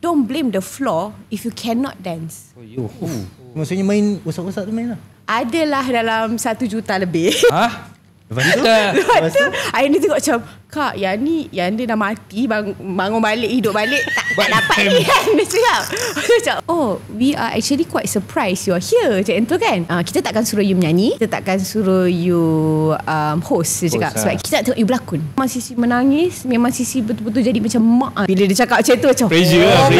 don't blame the floor if you cannot dance. Maksudnya main wasak-wasak tu main lah. Adalah dalam 1 juta lebih. Lepas tu Ayah ni tengok macam, Kak, yang dia dah mati, bangun balik, hidup balik, tak dapat ni kan. Dia cakap, oh, we are actually quite surprised you're here. Macam tu kan. Kita takkan suruh you menyanyi, kita takkan suruh you host. Dia cakap, sebab kita nak tengok you berlakon. Memang Sisi menangis, memang Sisi betul-betul jadi macam mak. Bila dia cakap macam tu, macam pressure kan,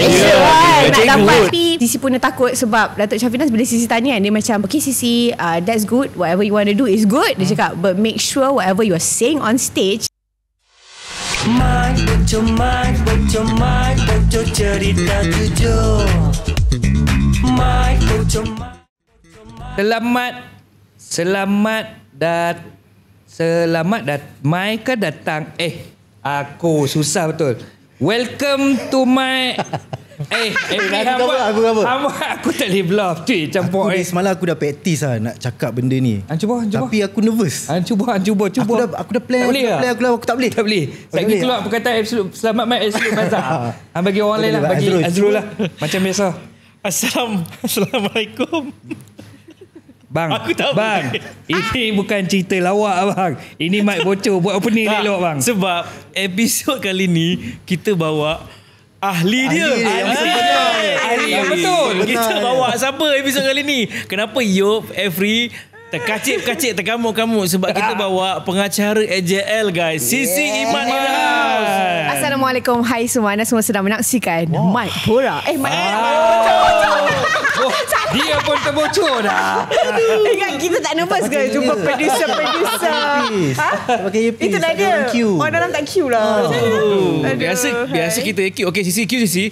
nak dapat. Tapi Sisi pun takut sebab Datuk Syafinas bila Sisi tanya, dia macam, okay Sisi, that's good, whatever you want to do is good. Dia cakap, but make sure whatever you are saying on stage, bocor cerita tujuh. Selamat Mai datang. Aku susah betul. Welcome to my aku tak boleh bluff tu campur. Semalam aku dah practice lah nak cakap benda ni. Cuba. Tapi aku nervous. Cuba. Aku dah plan. Aku tak boleh. Lagi keluar perkataan absolute. Selamat Mai absolute bazar. Bagi orang lain lah, bagi Azrul lah. Macam biasa. Assalamualaikum. Bang, aku tak bang, ini bukan cerita lawak bang. Ini mic bocor, buat opening elok bang. Sebab episod kali ni kita bawa ahli dia. Ahli yang betul. Kita bawa siapa episod kali ni? Kenapa Yop, Every terkacip-kacip, terkamuk-kamuk? Sebab kita bawa pengacara AJL guys, Sisi Iman in the house. Assalamualaikum, hai semua. Anda semua sedang menyaksikan Mic Borak. Dia pun terbocor dah. Ingat kita tak nervous ke jumpa producer. Itulah dia. Orang dalam tak queue lah. Biasa kita queue. Okay, Sisi, queue Sisi.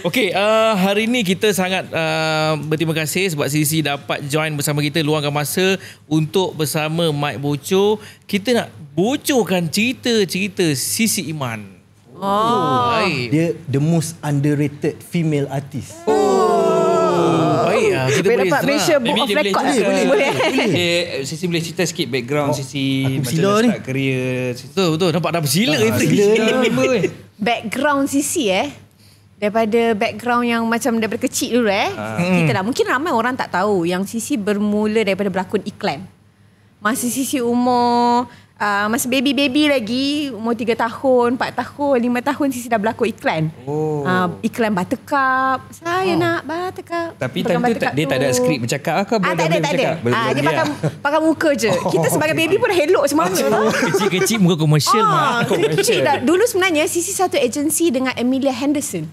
Okey, hari ni kita sangat berterima kasih sebab Sisi dapat join bersama kita, luangkan masa untuk bersama Mic Bocor. Kita nak bocorkan cerita-cerita Sisi Iman. Dia the most underrated female artist. Baik, kita boleh dapat Malaysia Book of Record. Boleh. Sisi boleh cerita sikit background Sisi macam mana start career. Betul. Nampak dah bersila. Background Sisi daripada background yang macam daripada kecil dulu kita dah, mungkin ramai orang tak tahu yang Sisi bermula daripada berlakon iklan. Masa Sisi umur masa baby lagi, umur 3 tahun, 4 tahun, 5 tahun Sisi dah berlakon iklan. Iklan Buttercup. Saya nak Buttercup. Tapi time tu dia tak ada skrip bercakap ke? Tak ada. Dia pakai muka je. Kita sebagai baby pun dah hello macam mana. Kecil-kecil muka komersial mah. Kecil dah. Dulu sebenarnya Sisi satu agensi dengan Amelia Henderson.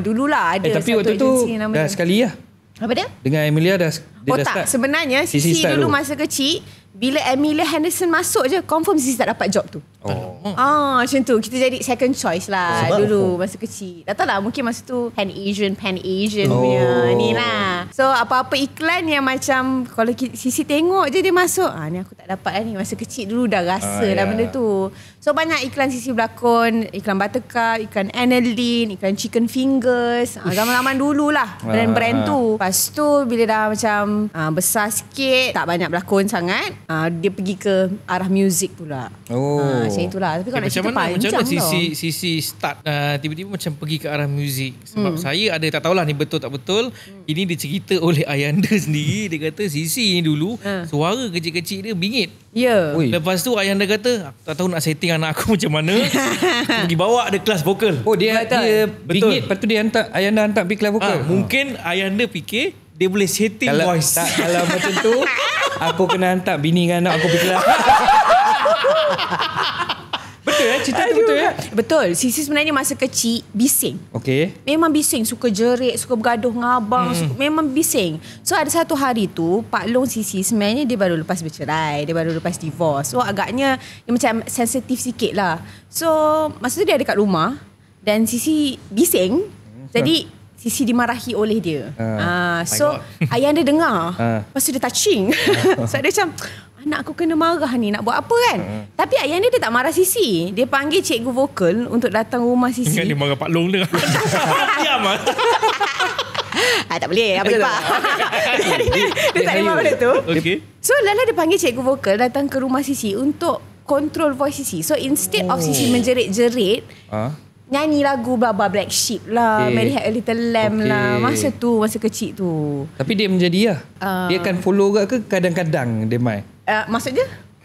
Dululah ada tapi satu waktu tu dah sekali lah. Apa dia? Dengan Amelia dah tak. Sebenarnya Sisi dulu masa kecil, bila Amelia Henderson masuk je, confirm Sisi tak dapat job tu. Macam tu. Kita jadi second choice lah dulu masa kecil. Tak tahu lah, mungkin masa tu Pan Asian punya ni lah. So apa-apa iklan yang macam kalau Sisi tengok je dia masuk, ni aku tak dapat lah ni. Masa kecil dulu dah rasa lah benda tu. So banyak iklan Sisi berlakon, iklan Buttercup, iklan Annalyn, iklan Chicken Fingers, zaman-zaman dulu lah brand-brand tu. Lepas tu bila dah macam besar sikit, tak banyak berlakon sangat, dia pergi ke arah muzik pula. Macam itulah. Tapi kalau nak cerita panjang macam mana Sisi start tiba-tiba macam pergi ke arah muzik? Sebab saya ada, tak tahulah ni betul tak betul, ini dicerita oleh ayanda sendiri. Dia kata Sisi ni dulu suara kecil-kecil dia bingit. Lepas tu ayanda kata, aku tak tahu nak setting anak aku macam mana. Pergi bawa dia kelas vokal. Dia bingit, lepas tu ayanda hantar pergi kelas vokal. Mungkin ayanda fikir dia boleh setting voice. Kalau macam tu aku kena hantar bini dengan anak aku pergi kelas. Betul cerita tu betul Betul. Sisi sebenarnya masa kecil bising. Memang bising, suka jerit, suka bergaduh dengan abang, memang bising. So ada satu hari tu Pak Long Sisi sebenarnya dia baru lepas bercerai, dia baru lepas divorce. So agaknya dia macam sensitif sikit lah. So masa tu dia ada kat rumah dan Sisi bising. Jadi Sisi dimarahi oleh dia. So ayah dia dengar. Lepas tu dia touching. So dia macam, anak aku kena marah ni, nak buat apa kan? Tapi ayah dia tak marah Sisi. Dia panggil cikgu vokal untuk datang rumah Sisi. Ingat dia marah Pak Long dia. Diam lah. Tak boleh, apa Pak. Dia tak dengar benda tu. So Lala dia panggil cikgu vokal datang ke rumah Sisi untuk control voice Sisi. So instead of Sisi menjerit-jerit, nyanyi lagu blah blah Black Sheep lah, Mary Had a Little Lamb lah. Masa kecil tu. Tapi dia menjadi dia akan follow ke kadang-kadang dia main?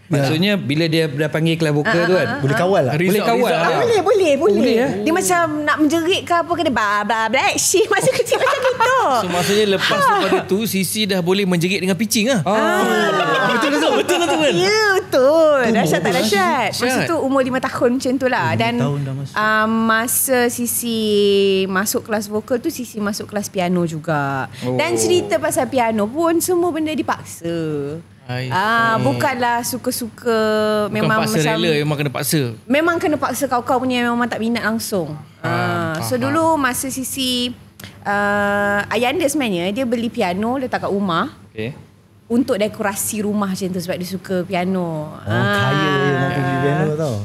Maksudnya bila dia dah panggil kelas vokal tu kan, boleh kawal lah. Boleh kawal lah. Boleh. Dia macam nak menjerit ke apa, kena blah Black Sheep masa kecil macam gitu. So maksudnya lepas daripada tu Sisi dah boleh menjerit dengan pitching lah. Betul lah tu kan? Ya betul. Dahsyat tak dahsyat. Masa tu umur 5 tahun macam tu lah. Dan masa Sisi masuk kelas vokal tu, Sisi masuk kelas piano juga. Dan cerita pasal piano pun semua benda dipaksa. Bukanlah suka-suka. Memang paksa macam rela, memang kena paksa. Memang kena paksa kau punya, memang tak minat langsung. So dulu masa Sisi Ayanda sebenarnya dia beli piano letak kat rumah. Untuk dekorasi rumah macam tu sebab dia suka piano. Kaya dia mampu beli piano tau.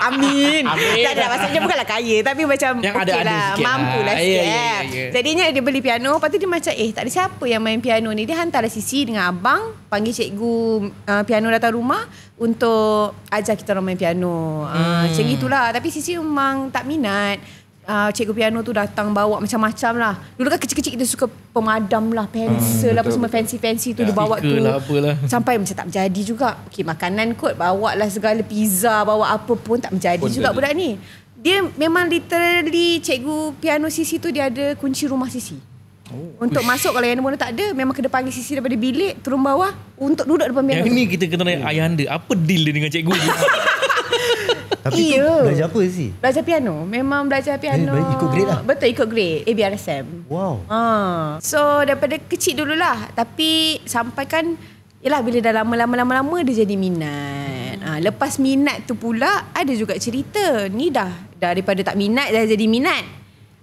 Amin. Tak ada, maksudnya bukanlah kaya, tapi macam yang okey lah, mampu lah sikit. Yeah. Jadinya dia beli piano. Lepas tu dia macam tak ada siapa yang main piano ni. Dia hantarlah Sisi dengan abang, panggil cikgu piano datang rumah untuk ajar kita orang main piano. Macam itulah. Tapi Sisi memang tak minat. Cikgu piano tu datang bawa macam-macam lah. Dulu kan kecil-kecil kita suka pemadam lah, pensel lah, apa semua fancy-fancy tu dia bawa tu lah, apalah. Sampai macam tak berjadi juga. Okay, makanan kot bawa lah segala, pizza, bawa apa pun tak berjadi juga budak ni. Dia memang literally cikgu piano Sisi tu dia ada kunci rumah Sisi. Untuk masuk, kalau yang mana tak ada, memang kena panggil Sisi daripada bilik turun bawah untuk duduk depan piano. Yang ni kita kena tanya Ayanda, apa deal dia dengan cikgu ni? Tapi tu belajar apa sih? Belajar piano. Memang belajar piano. Ikut grade lah? Betul, ikut grade. ABRSM. Wow. So daripada kecil dululah. Tapi sampai kan, yelah bila dah lama dia jadi minat. Lepas minat tu pula ada juga cerita. Ni dah daripada tak minat dah jadi minat.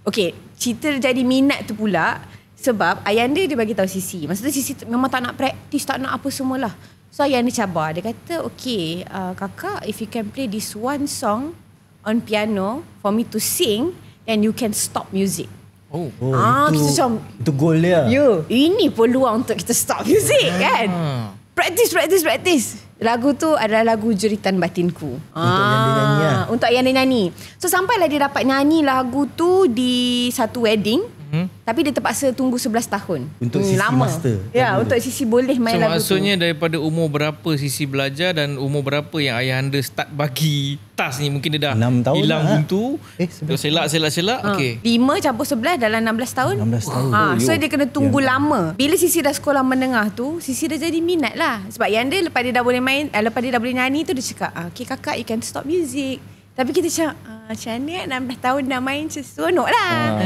Okay, cerita jadi minat tu pula sebab Ayanda dia bagi tahu Sisi. Masa tu Sisi memang tak nak praktis, tak nak apa semualah. So Ayanda cabar. Dia kata, okay, kakak, if you can play this one song on piano for me to sing, then you can stop music. Kita macam, itu goal dia. Ini peluang untuk kita stop music kan. Practice. Lagu tu adalah lagu Jeritan Batinku. Untuk Ayanda nyanyi lah. Untuk Ayanda nyanyi. So sampailah dia dapat nyanyi lagu tu di satu wedding. Tapi dia terpaksa tunggu 11 tahun. Untuk Sisi lama. Master. Ya, untuk Sisi boleh main lagu tu. Maksudnya daripada umur berapa Sisi belajar dan umur berapa yang Ayanda start bagi tas ni? Mungkin dia dah 6 tahun hilang lah. buntu. Selak. Okay. 5 campur 11 dalam 16 tahun. 16 tahun. So dia kena tunggu lama. Bila Sisi dah sekolah menengah tu, Sisi dah jadi minat lah. Sebab Ayanda lepas dia dah boleh main, lepas dia dah boleh nyanyi tu, dia cakap, okay kakak, you can stop music. Tapi kita macam ni 16 tahun dah main, seronok lah.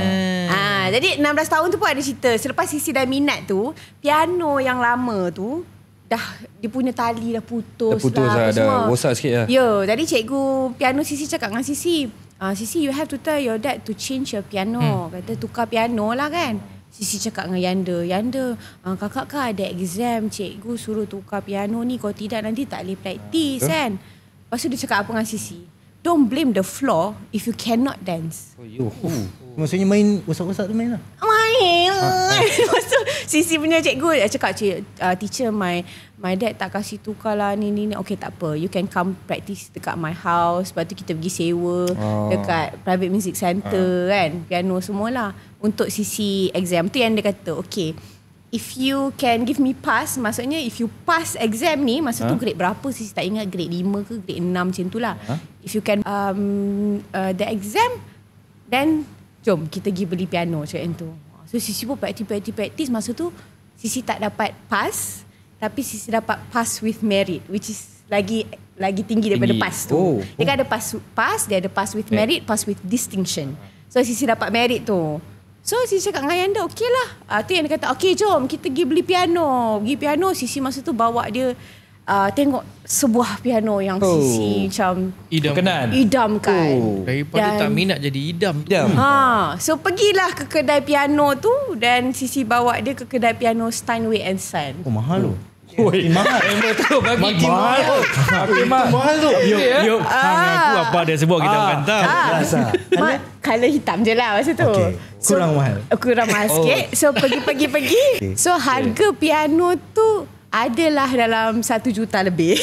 Jadi 16 tahun tu pun ada cerita. Selepas Sisi dah minat tu, piano yang lama tu dah dia punya tali dah putus lah. Dah rosak sikit lah. Jadi cikgu piano Sisi cakap dengan Sisi, Sisi, you have to tell your dad to change your piano. Kata tukar piano lah kan. Sisi cakap dengan Yanda, kakak kan ada exam, cikgu suruh tukar piano ni, kalau tidak nanti tak boleh praktis kan. Lepas tu dia cakap apa dengan Sisi, don't blame the floor if you cannot dance. Maksudnya main rosak-rosak tu main lah. Main. Lepas tu Sisi punya cikgu cakap, teacher, my dad tak kasih tukar lah ni. Okay, tak apa, you can come practice dekat my house. Lepas tu kita pergi sewa dekat private music center kan, piano semualah untuk Sisi exam. Tu yang dia kata, okay, if you can give me pass, maksudnya if you pass exam ni, masa tu grade berapa Sisi tak ingat, grade 5 ke grade 6 macam tu lah. If you can the exam, then jom kita pergi beli piano macam tu. So Sisi pun praktis. Masa tu Sisi tak dapat pass, tapi Sisi dapat pass with merit, which is lagi tinggi daripada pass tu. Dia kan ada pass, dia ada pass with merit, pass with distinction. So Sisi dapat merit tu. So Sisi cakap dengan Ayanda, okey lah. Tu yang dia kata, okey jom kita pergi beli piano. Sisi masa tu bawa dia tengok sebuah piano yang Sisi macam idamkan. Daripada tak minat jadi idam tu. So pergilah ke kedai piano tu dan Sisi bawa dia ke kedai piano Steinway & Son. Mahal tu. Mahal. Betul, bagi mahal. Mahal tu. Yuk, aku apa dia sebut kita bukan tahu. Color hitam je lah masa tu. Kurang mahal. Kurang mahal sikit. So pergi. So harga piano tu adalah dalam 1 juta lebih.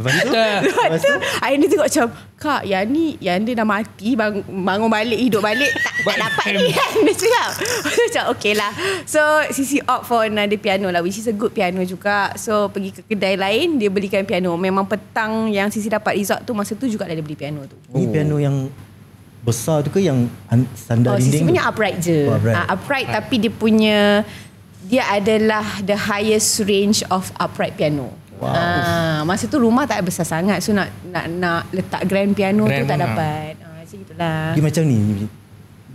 Lepas tu? Lepas tu Ayanda tengok macam, Kak, yang dia dah mati, bangun balik, hidup balik, tak dapat ni kan. Dia cakap. Macam okay lah. So Sisi opt for another piano lah, which is a good piano juga. So pergi ke kedai lain, dia belikan piano. Memang petang yang Sisi dapat result tu, masa tu juga dia beli piano tu. Ni piano yang besar tu ke yang standar dinding? Sisi punya upright je. Upright tapi dia adalah the highest range of upright piano. Wow. Masa tu rumah tak besar sangat, so nak letak grand piano tu tak dapat. Macam itulah. Dia macam ni.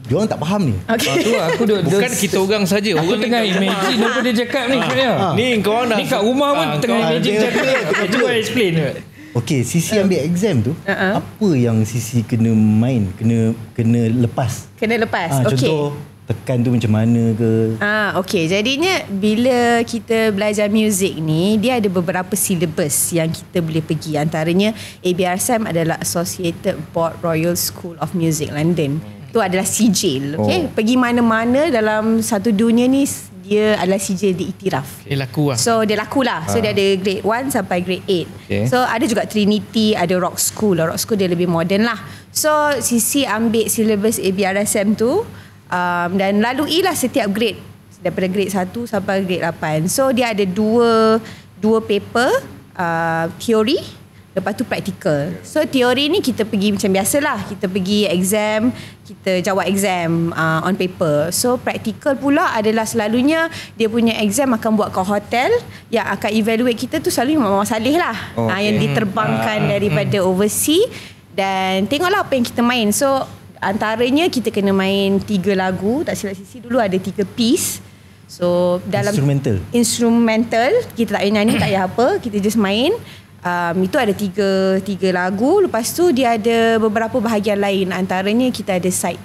Diorang tak faham ni. Okay. Tu aku Bukan kita orang saja. Aku tengah imagine apa dia cakap ni sebenarnya. Ni korang dah. Ni kat rumah pun tengah imagine cakap. Cuba explain. Okay, Sisi ambil exam tu, apa yang Sisi kena main, kena lepas? Kena lepas. Okay. Contoh tekan tu macam mana ke? Okay. Jadinya bila kita belajar muzik ni, dia ada beberapa syllabus yang kita boleh pergi. Antaranya ABRSM adalah Associated Board Royal School of Music London. Itu adalah sijil. Okay. Pergi mana-mana dalam satu dunia ni, dia adalah sijil diiktiraf. Dia laku lah. So dia laku lah. So dia ada grade 1 sampai grade 8. Okay. So ada juga Trinity, ada Rock School. Rock School dia lebih modern lah. So Sisi ambil syllabus ABRSM tu, dan laluilah setiap grade daripada grade 1 sampai grade 8. So dia ada dua paper, teori, lepas tu praktikal. So teori ni kita pergi macam biasalah, kita pergi exam, kita jawab exam on paper. So praktikal pula adalah selalunya dia punya exam akan buat kat hotel, yang akan evaluate kita tu selalunya Mama Saleh lah. Yang diterbangkan daripada overseas, dan tengoklah apa yang kita main. So antaranya kita kena main 3 lagu, tak silap Sisi dulu ada 3 piece. So dalam instrumental kita tak payah nyanyi, tak payah apa, kita just main. Itu ada 3 lagu. Lepas tu dia ada beberapa bahagian lain. Antaranya kita ada side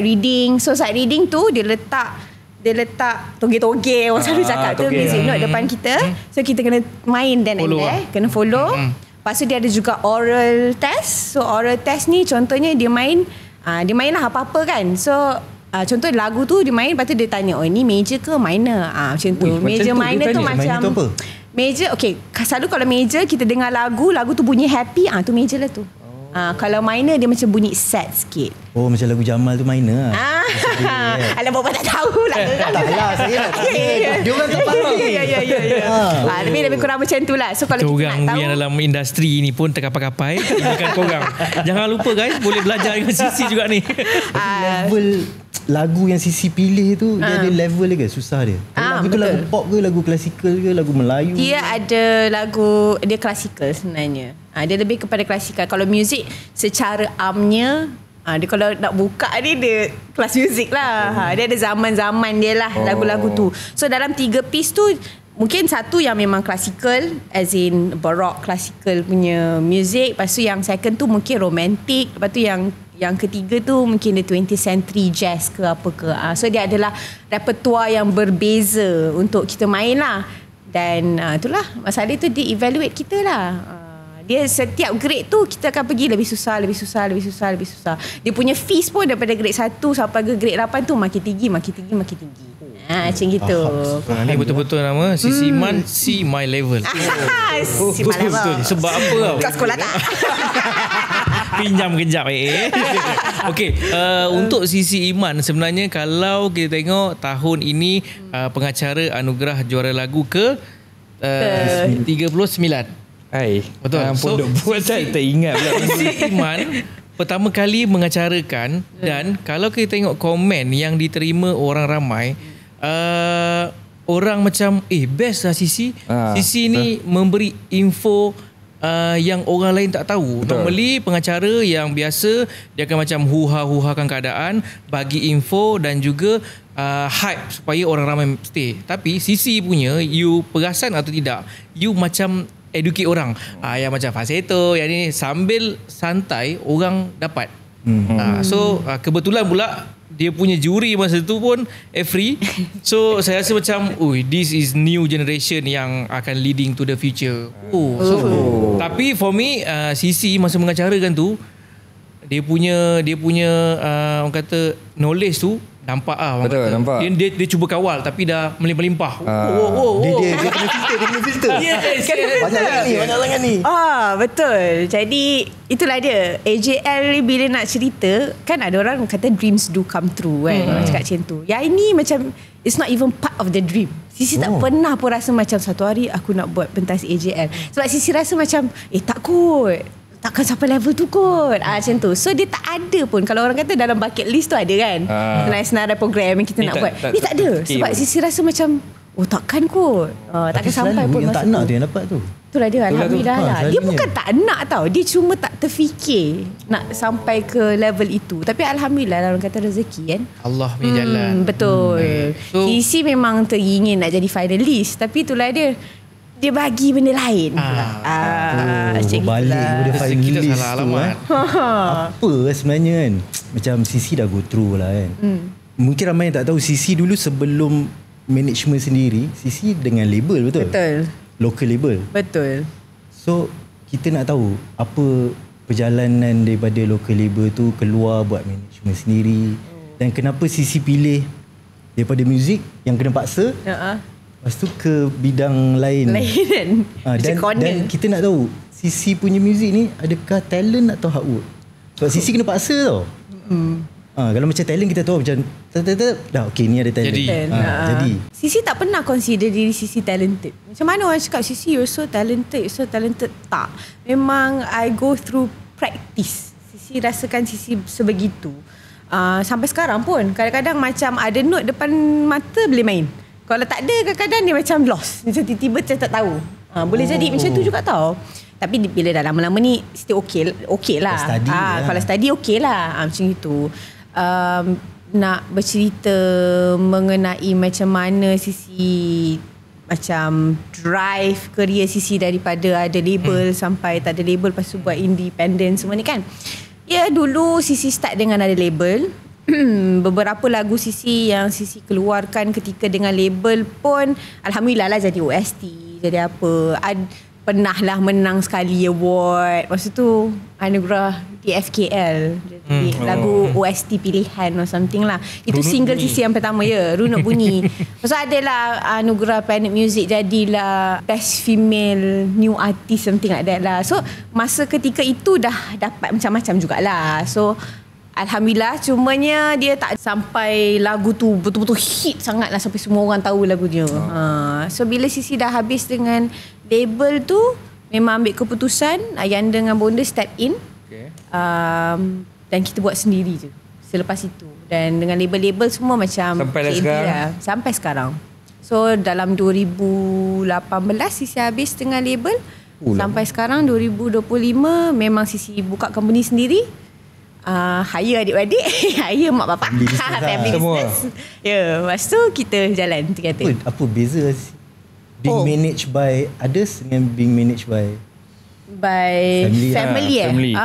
reading. So side reading tu dia letak toge-toge, orang selalu cakap tu, music note depan kita. So kita kena main then and there, kena follow. Lepas tu dia ada juga oral test. So oral test ni contohnya dia main lah apa-apa kan. So contoh lagu tu dia main, lepas tu dia tanya, oh ni major ke minor, macam tu. Major minor tu macam major. Okay, selalu kalau major kita dengar lagu tu bunyi happy, tu major lah tu. Kalau minor dia macam bunyi sad sikit. Oh, macam lagu Jamal tu minor lah. Alah, bapa tak tahu lah. Tak lah, saya nak tanya. Dia orang tak faham. Ya. Lebih kurang macam tu lah. So kalau kita nak tahu, yang dalam industri ni pun terkapai-kapai. Ini kan korang. Jangan lupa guys, boleh belajar dengan Sisi juga ni. Level lagu yang Sisi pilih tu, dia ada level ke? Susah dia. Lagu tu lagu pop ke, lagu klasikal ke, lagu Melayu? Dia ada lagu, dia klasikal sebenarnya. Dia lebih kepada klasikal. Kalau muzik secara amnya, dia kalau nak buka ni dia kelas muzik lah. Dia ada zaman-zaman dia lah lagu-lagu tu. So dalam 3 piece tu, mungkin satu yang memang klasikal, as in baroque klasikal punya muzik. Lepas tu yang second tu mungkin romantik. Lepas tu yang ketiga tu mungkin the 20th century jazz ke apa ke. So dia adalah repertoire yang berbeza untuk kita main lah. Dan itulah masalah tu, dia evaluate kita lah. Dia setiap grade tu kita akan pergi lebih susah. Dia punya fees pun daripada grade 1 sampai ke grade 8 tu makin tinggi. Macam gitu. Ini betul-betul nama Sisi Iman, See My Level. See My Level. Sebab apa tau? Kau sekolah tak? Pinjam kejap Okey, untuk Sisi Iman sebenarnya kalau kita tengok tahun ini pengacara anugerah juara lagu ke 39. Betul. Pondok buat tak ingat pula. Sisi Iman pertama kali mengacarakan, dan kalau kita tengok komen yang diterima orang ramai, orang macam best lah Sisi. Sisi ni memberi info yang orang lain tak tahu. Normally pengacara yang biasa dia akan macam huha-huhakan keadaan, bagi info dan juga hype supaya orang ramai stay. Tapi Sisi punya, you perasan atau tidak, you macam educate orang. Yang macam falsetto, yang ni sambil santai orang dapat. So kebetulan pula dia punya juri masa tu pun free. So saya rasa macam this is new generation yang akan leading to the future. Tapi for me Sisi masa mengacarakan tu, dia punya orang kata knowledge tu Nampak lah. Betul, nampak. Dia cuba kawal tapi dah melimpah-limpah. Dia kena filter. Yes. Banyak sangat ni. Betul. Jadi itulah dia. AJL ni bila nak cerita, kan ada orang kata dreams do come true kan. Orang cakap macam tu. Yang ini macam it's not even part of the dream. Sisi tak pernah pun rasa macam satu hari aku nak buat pentas AJL. Sebab Sisi rasa macam tak kot. Takkan sampai level tu kot. Macam tu. So dia tak ada pun. Kalau orang kata dalam bucket list tu ada kan. Senarai program yang kita nak buat. Ni tak ada. Sebab Sisi rasa macam takkan kot. Takkan sampai pun. Yang tak nak tu yang dapat tu. Itulah dia. Alhamdulillah lah. Dia bukan tak nak tau. Dia cuma tak terfikir nak sampai ke level itu. Tapi Alhamdulillah orang kata rezeki kan. Allah punya jalan. Betul. So, Sisi memang teringin nak jadi finalist. Tapi itulah dia. Dia bagi benda lain balik kepada finalist kita salah alamat tu apa sebenarnya kan. Macam Sisi dah go through lah kan. Mungkin ramai yang tak tahu Sisi dulu sebelum management sendiri, Sisi dengan label. Betul. Local label. Betul. So kita nak tahu apa perjalanan daripada local label tu keluar buat management sendiri. Dan kenapa Sisi pilih daripada muzik yang kena paksa lepas tu ke bidang lain. Dan kita nak tahu Sisi punya muzik ni adakah talent atau hard work? Sebab Sisi kena paksa tau. Kalau macam talent kita tahu macam dah okey ni ada talent. Jadi Sisi tak pernah consider diri Sisi talented. Macam mana orang cakap Sisi you're so talented, tak. Memang I go through practice. Sisi rasakan Sisi sebegitu. Sampai sekarang pun kadang-kadang macam ada note depan mata boleh main. Kalau tak ada kadang-kadang dia macam lost. Macam tiba-tiba saya tak tahu. Boleh jadi macam tu juga tau. Tapi bila dah lama-lama ni still okay lah. Kalau study okay lah. Macam itu. Nak bercerita mengenai macam mana Sisi macam drive career Sisi daripada ada label sampai tak ada label, lepas tu buat independent semua ni kan. Ya dulu Sisi start dengan ada label. Beberapa lagu Sisi yang Sisi keluarkan ketika dengan label pun Alhamdulillah lah jadi OST, jadi apa. Pernah lah menang sekali award. Masa tu anugerah DFKL. Jadi lagu OST pilihan or something lah. Itu Runut single bunyi. Sisi yang pertama Runut bunyi. Lepas tu adalah anugerah Planet Music, jadilah Best Female New Artist something like that lah. So masa ketika itu dah dapat macam-macam jugalah. So Alhamdulillah, cumanya dia tak sampai lagu tu betul-betul hit sangat lah sampai semua orang tahu lagu dia. So bila Sisi dah habis dengan label tu, memang ambil keputusan Ayanda dengan Bonda step in. Dan kita buat sendiri je selepas itu. Dan dengan label-label semua macam sampai sekarang. So dalam 2018 Sisi habis dengan label. Sampai sekarang 2025 memang Sisi buka company sendiri. Hire adik-adik, hire mak bapak, family business. Lepas tu kita jalan terkata. Apa beza being managed by others dengan being managed by family.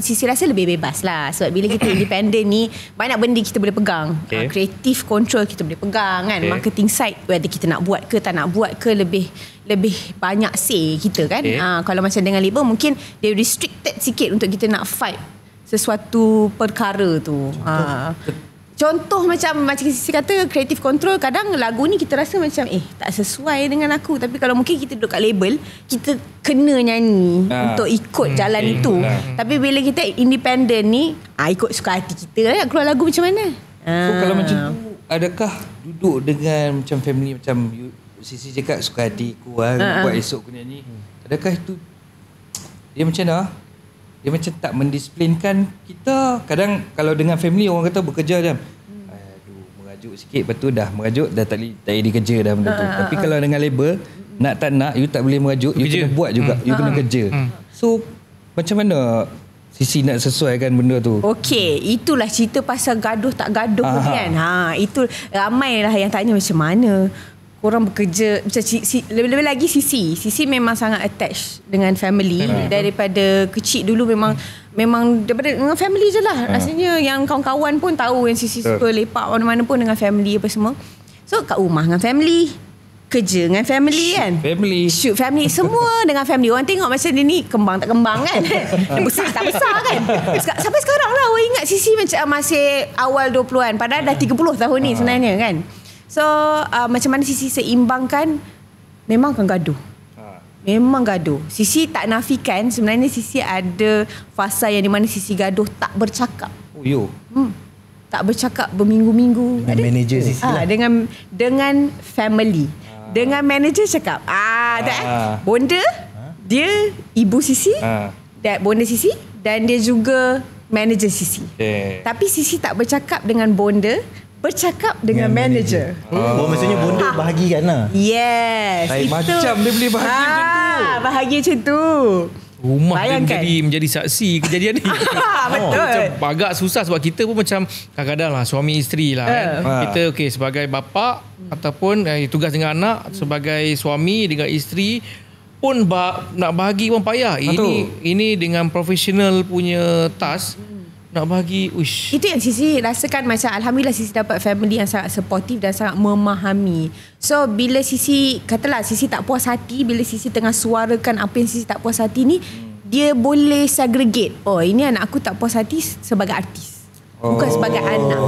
Sisi rasa lebih bebas lah. Sebab bila kita independent ni, banyak benda kita boleh pegang. Creative control kita boleh pegang kan. Marketing side, whether kita nak buat ke tak nak buat ke, lebih banyak say kita kan. Kalau macam dengan label mungkin dia restricted sikit untuk kita nak fight sesuatu perkara tu. Contoh macam Sisi kata creative control, kadang lagu ni kita rasa macam tak sesuai dengan aku, tapi kalau mungkin kita duduk kat label, kita kena nyanyi untuk ikut jalan itu. Tapi bila kita independent ni, ikut suka hati kita nak keluar lagu macam mana. So kalau macam tu, adakah duduk dengan macam family, macam Sisi cakap suka hati aku buat esok aku nyanyi, adakah itu dia macam mana? Dia macam tak mendisiplinkan kita. Kadang kalau dengan family orang kata bekerja je, merajuk sikit, lepas tu dah merajuk, dah tak jadi kerja dah benda tu. Tapi kalau dengan label, nak tak nak, you tak boleh merajuk, you kena buat juga, you kena kerja. So macam mana Sisi nak sesuaikan benda tu? Okey, itulah cerita pasal gaduh tak gaduh kan. Itu ramai lah yang tanya macam mana korang bekerja macam lebih-lebih lagi Sisi memang sangat attached dengan family. Daripada kecil dulu memang daripada dengan family je lah. Rasanya yang kawan-kawan pun tahu yang Sisi suka lepak mana-mana pun dengan family apa semua. So kat rumah dengan family, kerja dengan family kan. Shoot family. Semua dengan family. Orang tengok macam dia ni kembang tak kembang kan. Dia besar tak besar kan. Sampai sekarang lah orang ingat Sisi macam masih awal 20-an. Padahal dah 30 tahun ni sebenarnya kan. So macam mana Sisi seimbangkan, memang akan gaduh. Memang gaduh. Sisi tak nafikan sebenarnya Sisi ada fasa yang di mana Sisi gaduh tak bercakap. Tak bercakap berminggu-minggu. Dengan manager Sisi lah. Dengan family. Dengan manager cakap bonda dia ibu Sisi, bonda Sisi, dan dia juga manager Sisi. Tapi Sisi tak bercakap dengan bonda, bercakap dengan manager. Maksudnya bonda bahagikan lah. Yes. Macam dia boleh bahagi macam tu. Bahagi macam tu. Rumah dia menjadi saksi kejadian ni. Betul. Macam agak susah sebab kita pun macam kadang-kadang lah suami isteri lah kan. Kita sebagai bapa ataupun tugas dengan anak, sebagai suami dengan isteri pun nak bahagi pun payah. Ini dengan profesional punya task nak bahagi. Itu yang Sisi rasakan macam alhamdulillah Sisi dapat family yang sangat supportive dan sangat memahami. So bila Sisi katalah Sisi tak puas hati, bila Sisi tengah suarakan apa yang Sisi tak puas hati ni, dia boleh segregate. Ini anak aku tak puas hati sebagai artis, bukan sebagai anak.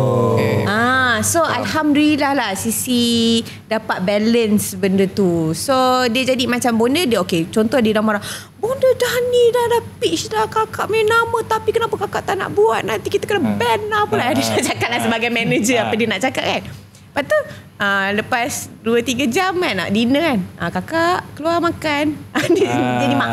So alhamdulillah lah Sisi dapat balance benda tu. So dia jadi macam bonda dia contoh dia dah marah, bonda dah pitch dah kakak main nama, tapi kenapa kakak tak nak buat, nanti kita kena ban lah pula. Dia nak cakap lah sebagai manager apa dia nak cakap kan. Lepas tu lepas 2-3 jam kan nak dinner kan, kakak keluar makan. Jadi mak.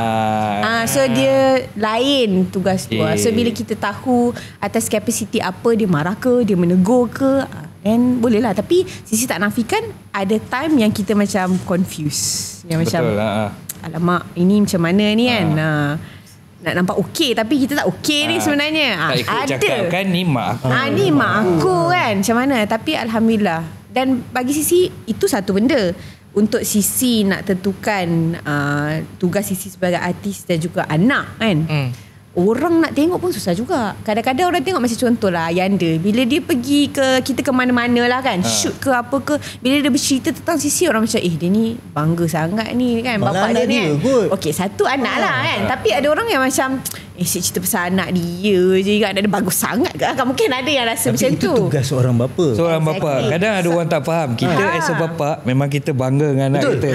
So dia lain tugas tu. So bila kita tahu atas kapasiti apa, dia marah ke, dia menegur ke, then boleh lah. Tapi Sisi tak nafikan ada time yang kita macam confused, yang macam alamak ini macam mana ni kan. Nak nampak okey tapi kita tak okey ni sebenarnya. Tak ikut cakap kan, ni mak aku. Ni mak aku kan, macam mana. Tapi alhamdulillah. Dan bagi Sisi itu satu benda. Untuk Sisi nak tentukan tugas Sisi sebagai artis dan juga anak kan. Orang nak tengok pun susah juga. Kadang-kadang orang tengok macam contohlah Ayanda, bila dia pergi kita ke mana-mana lah kan, shoot ke apa ke, bila dia bercerita tentang Sisi, orang macam dia ni bangga sangat ni kan, bapak dia ni kan. Satu anak lah kan. Tapi ada orang yang macam cerita pasal anak dia je kan, ada bagus sangat ke kan. Mungkin ada yang rasa macam tu. Tapi itu tugas seorang bapa. Kadang ada orang tak faham. Kita as a bapa memang kita bangga dengan anak kita.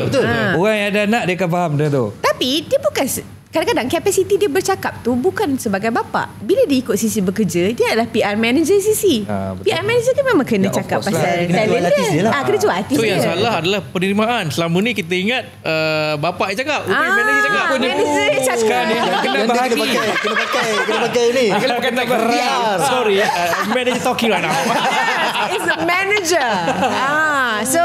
Betul. Orang yang ada anak dia akan faham benda tu. Tapi dia bukan, kadang-kadang kapasiti dia bercakap tu bukan sebagai bapa. Bila dia ikut Sisi bekerja, dia adalah PR manager Sisi. PR manager kan memang kena cakap pasal talent dia. Kena jual artis dia. So yang salah adalah penerimaan. Selama ni kita ingat bapa yang cakap, manager cakap. Manager cakap. Kena bahagi. Kena pakai ni. Kena pakai tak. Sorry, manager talking right now. It's the manager. So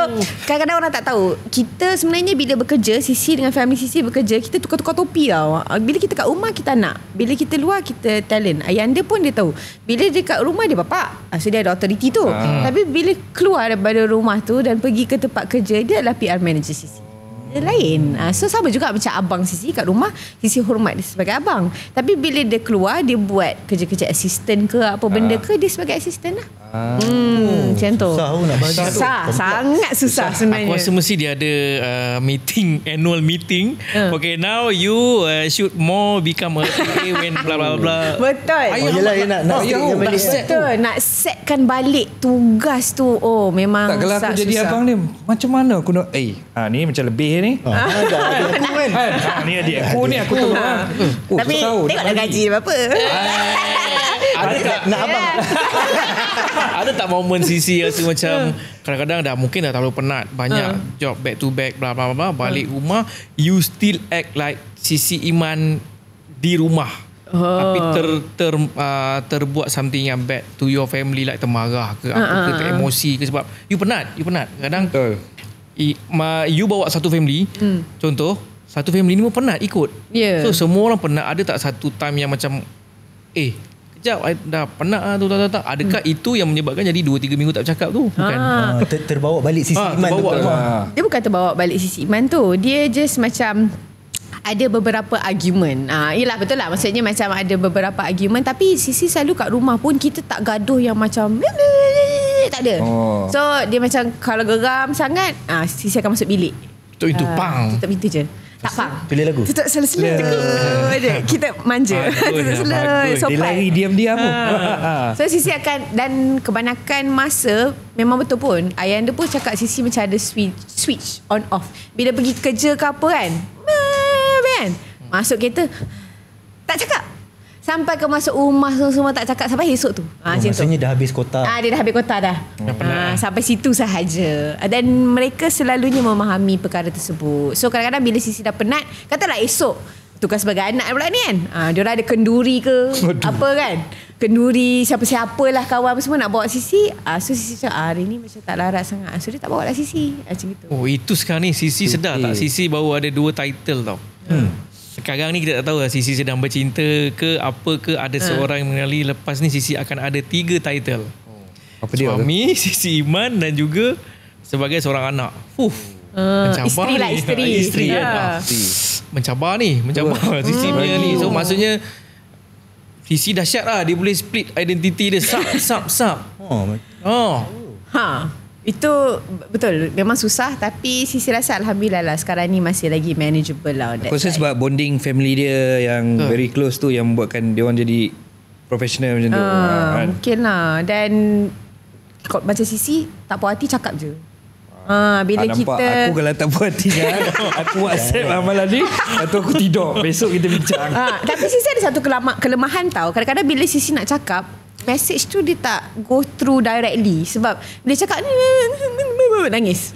kadang-kadang orang tak tahu, kita sebenarnya bila bekerja, Sisi dengan family Sisi bekerja, kita tukar-tukar topi tau. Bila kita kat rumah kita anak, bila kita luar kita talent. Ayanda pun dia tahu, bila dia kat rumah dia bapa, so dia ada authority tu. Tapi bila keluar daripada rumah tu dan pergi ke tempat kerja, dia adalah PR manager Sisi. Dia lain. So sama juga macam abang Sisi kat rumah, Sisi hormat dia sebagai abang. Tapi bila dia keluar, dia buat kerja-kerja assistant ke apa benda ke, dia sebagai assistant lah. Macam tu. Susah, sangat susah sebenarnya. Aku rasa mesti dia ada meeting, annual meeting. Okay, now you should more become a PA when blah blah blah. Betul. Nak setkan balik tugas tu. Memang tak, kalau aku jadi susah. Abang ni, macam mana aku nak ni macam lebih ni. Ada aku kan. Ni adik aku ni, aku tu. Tapi tengoklah gaji dia berapa. Ada tak nak abang? Ada tak momen Sisi rasa macam kadang-kadang dah mungkin dah terlalu penat, banyak job back to back bla bla bla, balik rumah you still act like Sisi Iman di rumah, tapi terbuat something yang bad to your family, like termarah ke apa ke, teremosi ke, sebab you penat kadang. You bawa satu family, contoh satu family ni pun penat ikut. So semua orang penat. Ada tak satu time yang macam kejap dah penat tu tak. Adakah itu yang menyebabkan jadi 2-3 minggu tak bercakap tu? Bukan. Terbawa balik Sisi Iman tu. Dia bukan terbawa balik Sisi Iman tu. Dia just macam ada beberapa argument. Yelah betul lah. Maksudnya macam ada beberapa argument. Tapi Sisi selalu kat rumah pun kita tak gaduh yang macam tak ada. So dia macam kalau geram sangat, Sisi akan masuk bilik. Tutup pintu, pang. Tutup pintu je. Tak pang. Pilih lagu. Tutup sela-sela je. Kita manja. Tutup sela, sopan. Dia lari diam-diam. So Sisi akan, dan kebanyakan masa memang betul pun ayah anda pun cakap Sisi macam ada switch on off. Bila pergi kerja ke apa kan, masuk kereta tak cakap. Sampai ke masuk rumah semua tak cakap sampai esok tu. Maksudnya dah habis kotak. Dia dah habis kotak dah. Sampai situ sahaja. Dan mereka selalunya memahami perkara tersebut. So kadang-kadang bila Sisi dah penat, katalah esok tukar sebagai anak pula ni kan. Diorang ada kenduri ke apa kan. Kenduri siapa-siapalah kawan semua nak bawa Sisi. So Sisi cakap hari ni macam tak larat sangat. So dia tak bawa lah Sisi. Macam gitu. Oh itu sekarang ni Sisi sedar tak? Sisi baru ada 2 title tau. Sekarang ni kita tak tahu lah Sisi sedang bercinta ke apa ke, ada seorang yang mengenali. Lepas ni Sisi akan ada 3 title. Apa dia? Suami, Sisi Iman dan juga sebagai seorang anak. Isteri lah, isteri. Kan? Mencabar Sisi punya ni. So maksudnya Sisi dahsyat lah. Dia boleh split identiti dia. Sap. Itu betul. Memang susah. Tapi Sisi rasa Alhamdulillah lah sekarang ni masih lagi manageable lah. Aku rasa sebab bonding family dia yang very close tu yang membuatkan dia orang jadi professional macam tu. Mungkin lah. Dan macam Sisi tak puas hati cakap je. Bila nampak, kita aku kalau tak puas hati kan, aku WhatsApp malam ni, atau aku tidur, besok kita bincang. Tapi Sisi ada satu kelemahan tau. Kadang-kadang bila Sisi nak cakap, message tu dia tak go through directly. Sebab dia cakap nangis.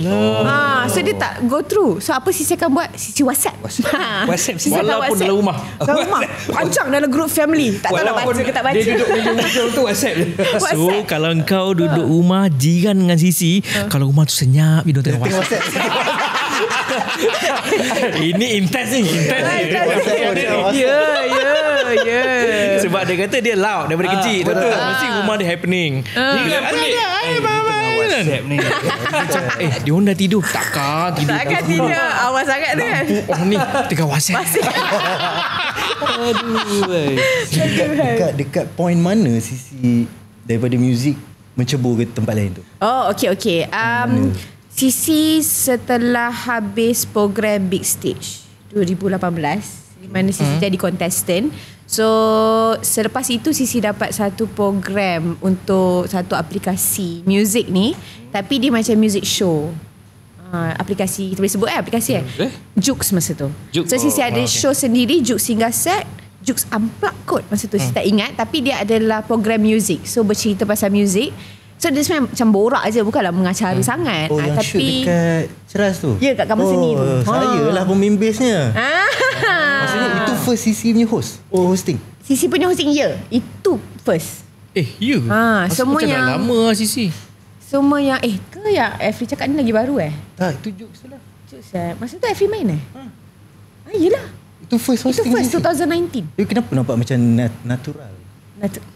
So dia tak go through. So apa Sisi akan buat? Sisi WhatsApp. WhatsApp Sisi akan walaupun WhatsApp dalam rumah. Dalam rumah pancang dalam group family. Tak tahu nak baca ke tak baca. Dia duduk meja tu WhatsApp je. So kalau kau duduk rumah jiran dengan Sisi, kalau rumah tu senyap, you tengok WhatsApp. Ini intense ni. Ya. Sebab dia kata dia loud daripada kecil. Mesti rumah dia happening. Dia pelik. WhatsApp ni. Dia orang dah tidur. Takkan tidur. Awas sangat tu kan. Ni tengah WhatsApp. Dekat point mana Sisi daripada muzik mencebur ke tempat lain tu? Okay. Sisi setelah habis program Big Stage 2018 di mana Sisi jadi contestant. So selepas itu Sisi dapat satu program untuk satu aplikasi muzik ni, tapi dia macam music show. Aplikasi kita boleh sebut aplikasi Jux masa tu. So Sisi ada show sendiri, Jux Singgah Set, Jux Unplugged kot masa tu. Saya tak ingat, tapi dia adalah program muzik. So bercerita pasal muzik. So dia sebenarnya macam borak je, bukanlah mengacara sangat. Yang tapi shoot dekat Ceras tu? Ya, kat kamar seni tu. Saya lah pemimpin bassnya. Maksudnya itu first Sisi punya hosting? Sisi punya hosting, ya. Itu first. Ya. Semua macam yang dah lama lah Sisi. Semua yang ke yang Afri cakap ni lagi baru Tak, itu jokes lah. Jokes masa tu Afri main yelah. Itu first hosting. Itu first 2019. Dia kenapa nampak macam natural?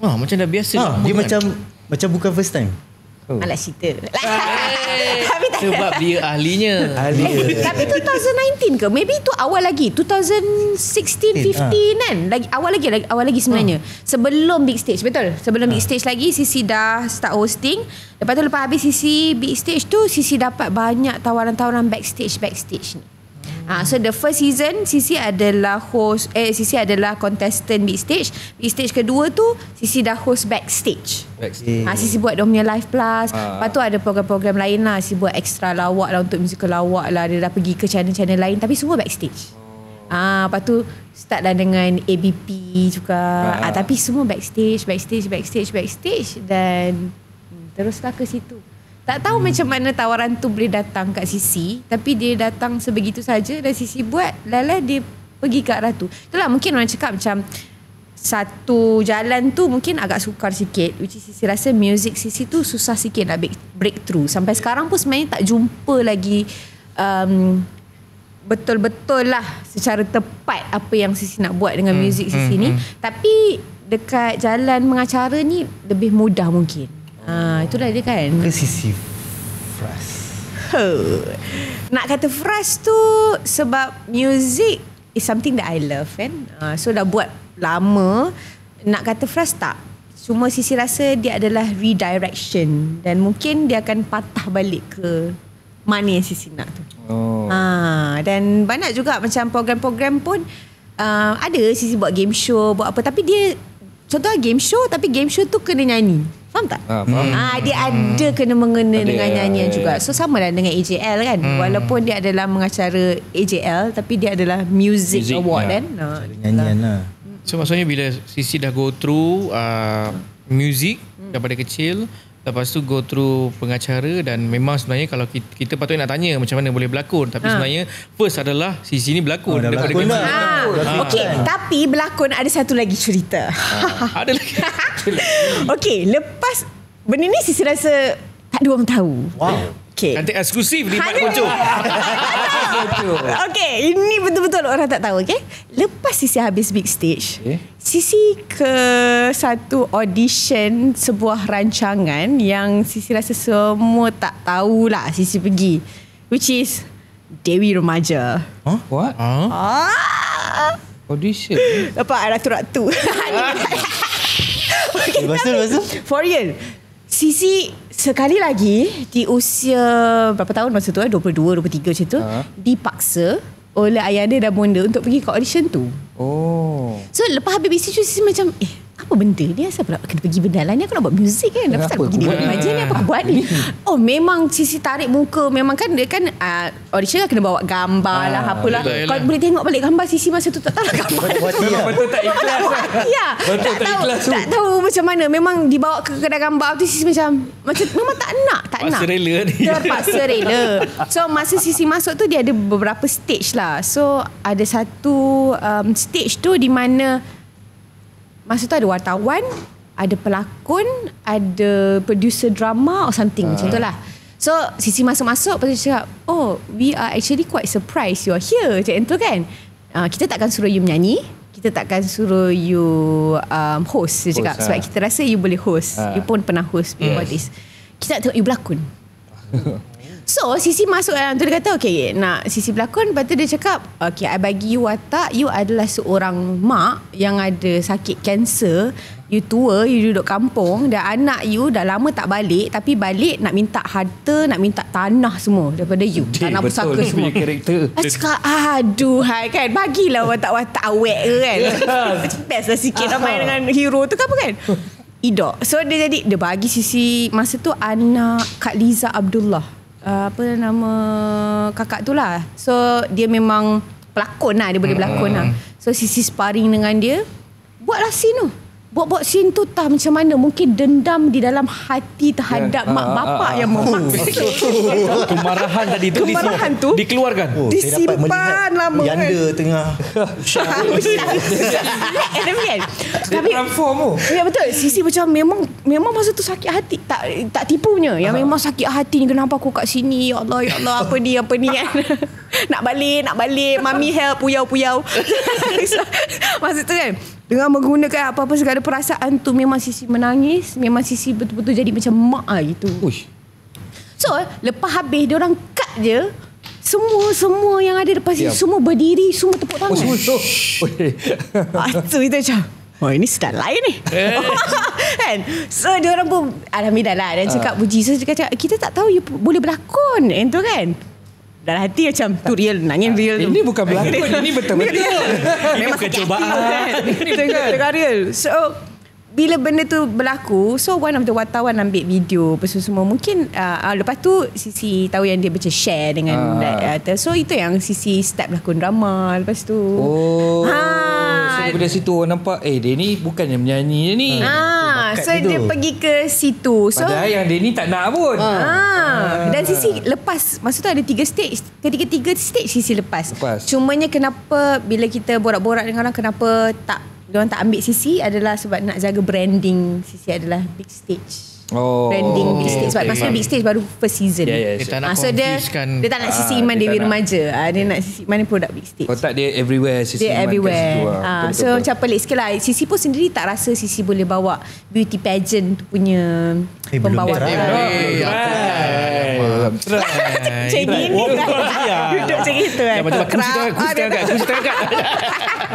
Macam dah biasa. Dia macam bukan first time. Alah cerita. Sebab dia ahlinya. Tapi 2019 ke? Maybe tu awal lagi. 2016, 15 kan? Awal lagi sebenarnya. Sebelum Big Stage, betul? Sebelum Big Stage lagi, Sisi dah start hosting. Lepas tu lepas habis Sisi Big Stage tu, Sisi dapat banyak tawaran-tawaran backstage ni. So the first season Sisi adalah host Sisi adalah contestant Big Stage. Big Stage kedua tu Sisi dah host backstage. Sisi buat dia punya live plus. Lepas tu ada program-program lain lah. Sisi buat extra lawak lah, untuk musical lawak lah. Dia dah pergi ke channel-channel lain, tapi semua backstage. Lepas tu start lah dengan ABP juga. Tapi semua backstage. Dan teruslah ke situ. Tak tahu macam mana tawaran tu boleh datang kat Sisi, tapi dia datang sebegitu saja dan Sisi buat lala dia pergi ke arah tu. Itulah mungkin orang cakap macam satu jalan tu mungkin agak sukar sikit, which is Sisi rasa music Sisi tu susah sikit nak breakthrough. Sampai sekarang pun sebenarnya tak jumpa lagi betul-betul lah secara tepat apa yang Sisi nak buat dengan music Sisi ni. Tapi dekat jalan mengacara ni lebih mudah mungkin. Itulah dia kan. Ke Sisi frust? Nak kata frust tu sebab music is something that I love kan. So dah buat lama. Nak kata frust tak. Cuma Sisi rasa dia adalah redirection dan mungkin dia akan patah balik ke mana yang Sisi nak tu. Dan banyak juga macam program-program pun ada Sisi buat game show, buat apa, tapi dia contohnya game show, tapi game show tu kena nyanyi. Faham tak? Faham. Dia ada kena mengena dengan nyanyian juga. So sama lah dengan AJL kan. Walaupun dia adalah mengacara AJL, tapi dia adalah music award kan. Nyanyian lah. So maksudnya bila Sisi dah go through music daripada kecil, lepas tu go through pengacara, dan memang sebenarnya kalau kita patutnya nak tanya macam mana boleh berlakon, tapi sebenarnya first adalah Sisi ni berlakon daripada kecil. Okey, tapi berlakon ada satu lagi cerita. Ada lagi. Okey, lepas benda ni Sisi rasa tak ada orang tahu. Wow. Okay. Nanti eksklusif di Mat Pocong. Okay, ini betul-betul orang tak tahu. Okay, lepas Sisi habis big stage, Sisi ke satu audition sebuah rancangan yang Sisi rasa semua tak tahulah Sisi pergi, which is Dewi Remaja. What? Audition? Lepas ratu-ratu. Lepas tu? For real, Sisi sekali lagi di usia berapa tahun masa tu 22, 23 macam tu, dipaksa oleh ayah dia dan bonda untuk pergi ke audition tu. So lepas habis bisnes tu Sisi macam apa benda ni, asal pula kena pergi benda lain ni, aku nak buat muzik kan, lepas tu pergi Dewan Remaja ni, apa aku buat ni. Memang Sisi tarik muka. Memang kan dia kan audition kan kena bawa gambar lah apalah. Kau boleh tengok balik gambar Sisi masa tu, tak tahu lah gambar. Betul tak ikhlas. Ya, tak tahu macam mana. Memang dibawa ke kedai gambar tu Sisi macam memang tak nak. Terpaksa rela ni. Terpaksa rela. So masa Sisi masuk tu dia ada beberapa stage lah. So ada satu stage tu di mana masa tu ada wartawan, ada pelakon, ada producer drama or something macam tu lah. So Sisi masuk-masuk, lepas tu cakap, we are actually quite surprised you're here, macam tu kan. Kita takkan suruh you menyanyi, kita takkan suruh you host, dia cakap. Sebab kita rasa you boleh host, you pun pernah host before this. Kita nak tengok you berlakon. So Sisi masuk dalam tu, dia kata okay, nak Sisi berlakon. Lepas tu dia cakap okay, I bagi you watak. You adalah seorang mak yang ada sakit kanser, you tua, you duduk kampung, dan anak you dah lama tak balik, tapi balik nak minta harta, nak minta tanah semua daripada you, tanah pusaka semua. Aku cakap aduhai kan, bagilah watak-watak awet ke kan. Best lah sikit main dengan hero tu kan, apa kan. Idok. So dia bagi Sisi masa tu anak Kak Liza Abdullah, apa nama kakak tu lah. So dia memang pelakon lah, dia boleh berlakon lah. So Sisi sparring dengan dia, buatlah scene tu. Buat scene tu tak macam mana, mungkin dendam di dalam hati terhadap mak bapak yang memaksa. Kemarahan tadi tu dikeluarkan. Disimpan lama kan. Yanda tengah Tapi transform tu. Ya betul. Sisi macam memang masa tu sakit hati, tak tipunya. Yang memang sakit hati ni, kenapa aku kat sini, ya Allah apa ni kan. nak balik mami help, puyau masa tu kan, dengan menggunakan apa-apa segala perasaan tu, memang Sisi menangis. Memang Sisi betul-betul jadi macam mak lah gitu. So lepas habis dia orang cut je, semua yang ada depan Sisi semua berdiri, semua tepuk tangan. Tu itu macam ini style lain ni. Kan? So dia orang pun alhamdulillah lah, dan cakap puji. So dia cakap kita tak tahu you boleh berlakon tu kan. Dalam hati macam tu real, nangis real tu. Ini bukan berlakon, ini betul-betul. Memang bukan cobaan. Tengah real. So bila benda tu berlaku, so one of the wartawan ambil video apa semua. Mungkin lepas tu Sisi tahu yang dia macam share dengan so itu yang Sisi start berlakon drama lepas tu. So daripada situ orang nampak dia ni bukan yang menyanyi dia ni. So dia pergi ke situ. So padahal yang dia ni tak nak pun. Dan Sisi lepas, masa tu ada 3 stage. Ketiga stage Sisi lepas. Cumanya kenapa bila kita borak-borak dengan orang, kenapa diorang tak ambil Sisi adalah sebab nak jaga branding Sisi adalah big stage. Branding big stage. Sebab maksudnya big stage baru first season. Dia tak nak dia tak nak Sisi Iman Dewi Remaja. Dia nak Sisi Iman produk big stage. Kalau tak dia everywhere Sisi Iman. Dia everywhere. Betul. So macam pelik sikit lah. Sisi pun sendiri tak rasa Sisi boleh bawa beauty pageant tu punya pembawaan. Macam gini kan. Duduk macam itu kan. Macam kursi terangkat.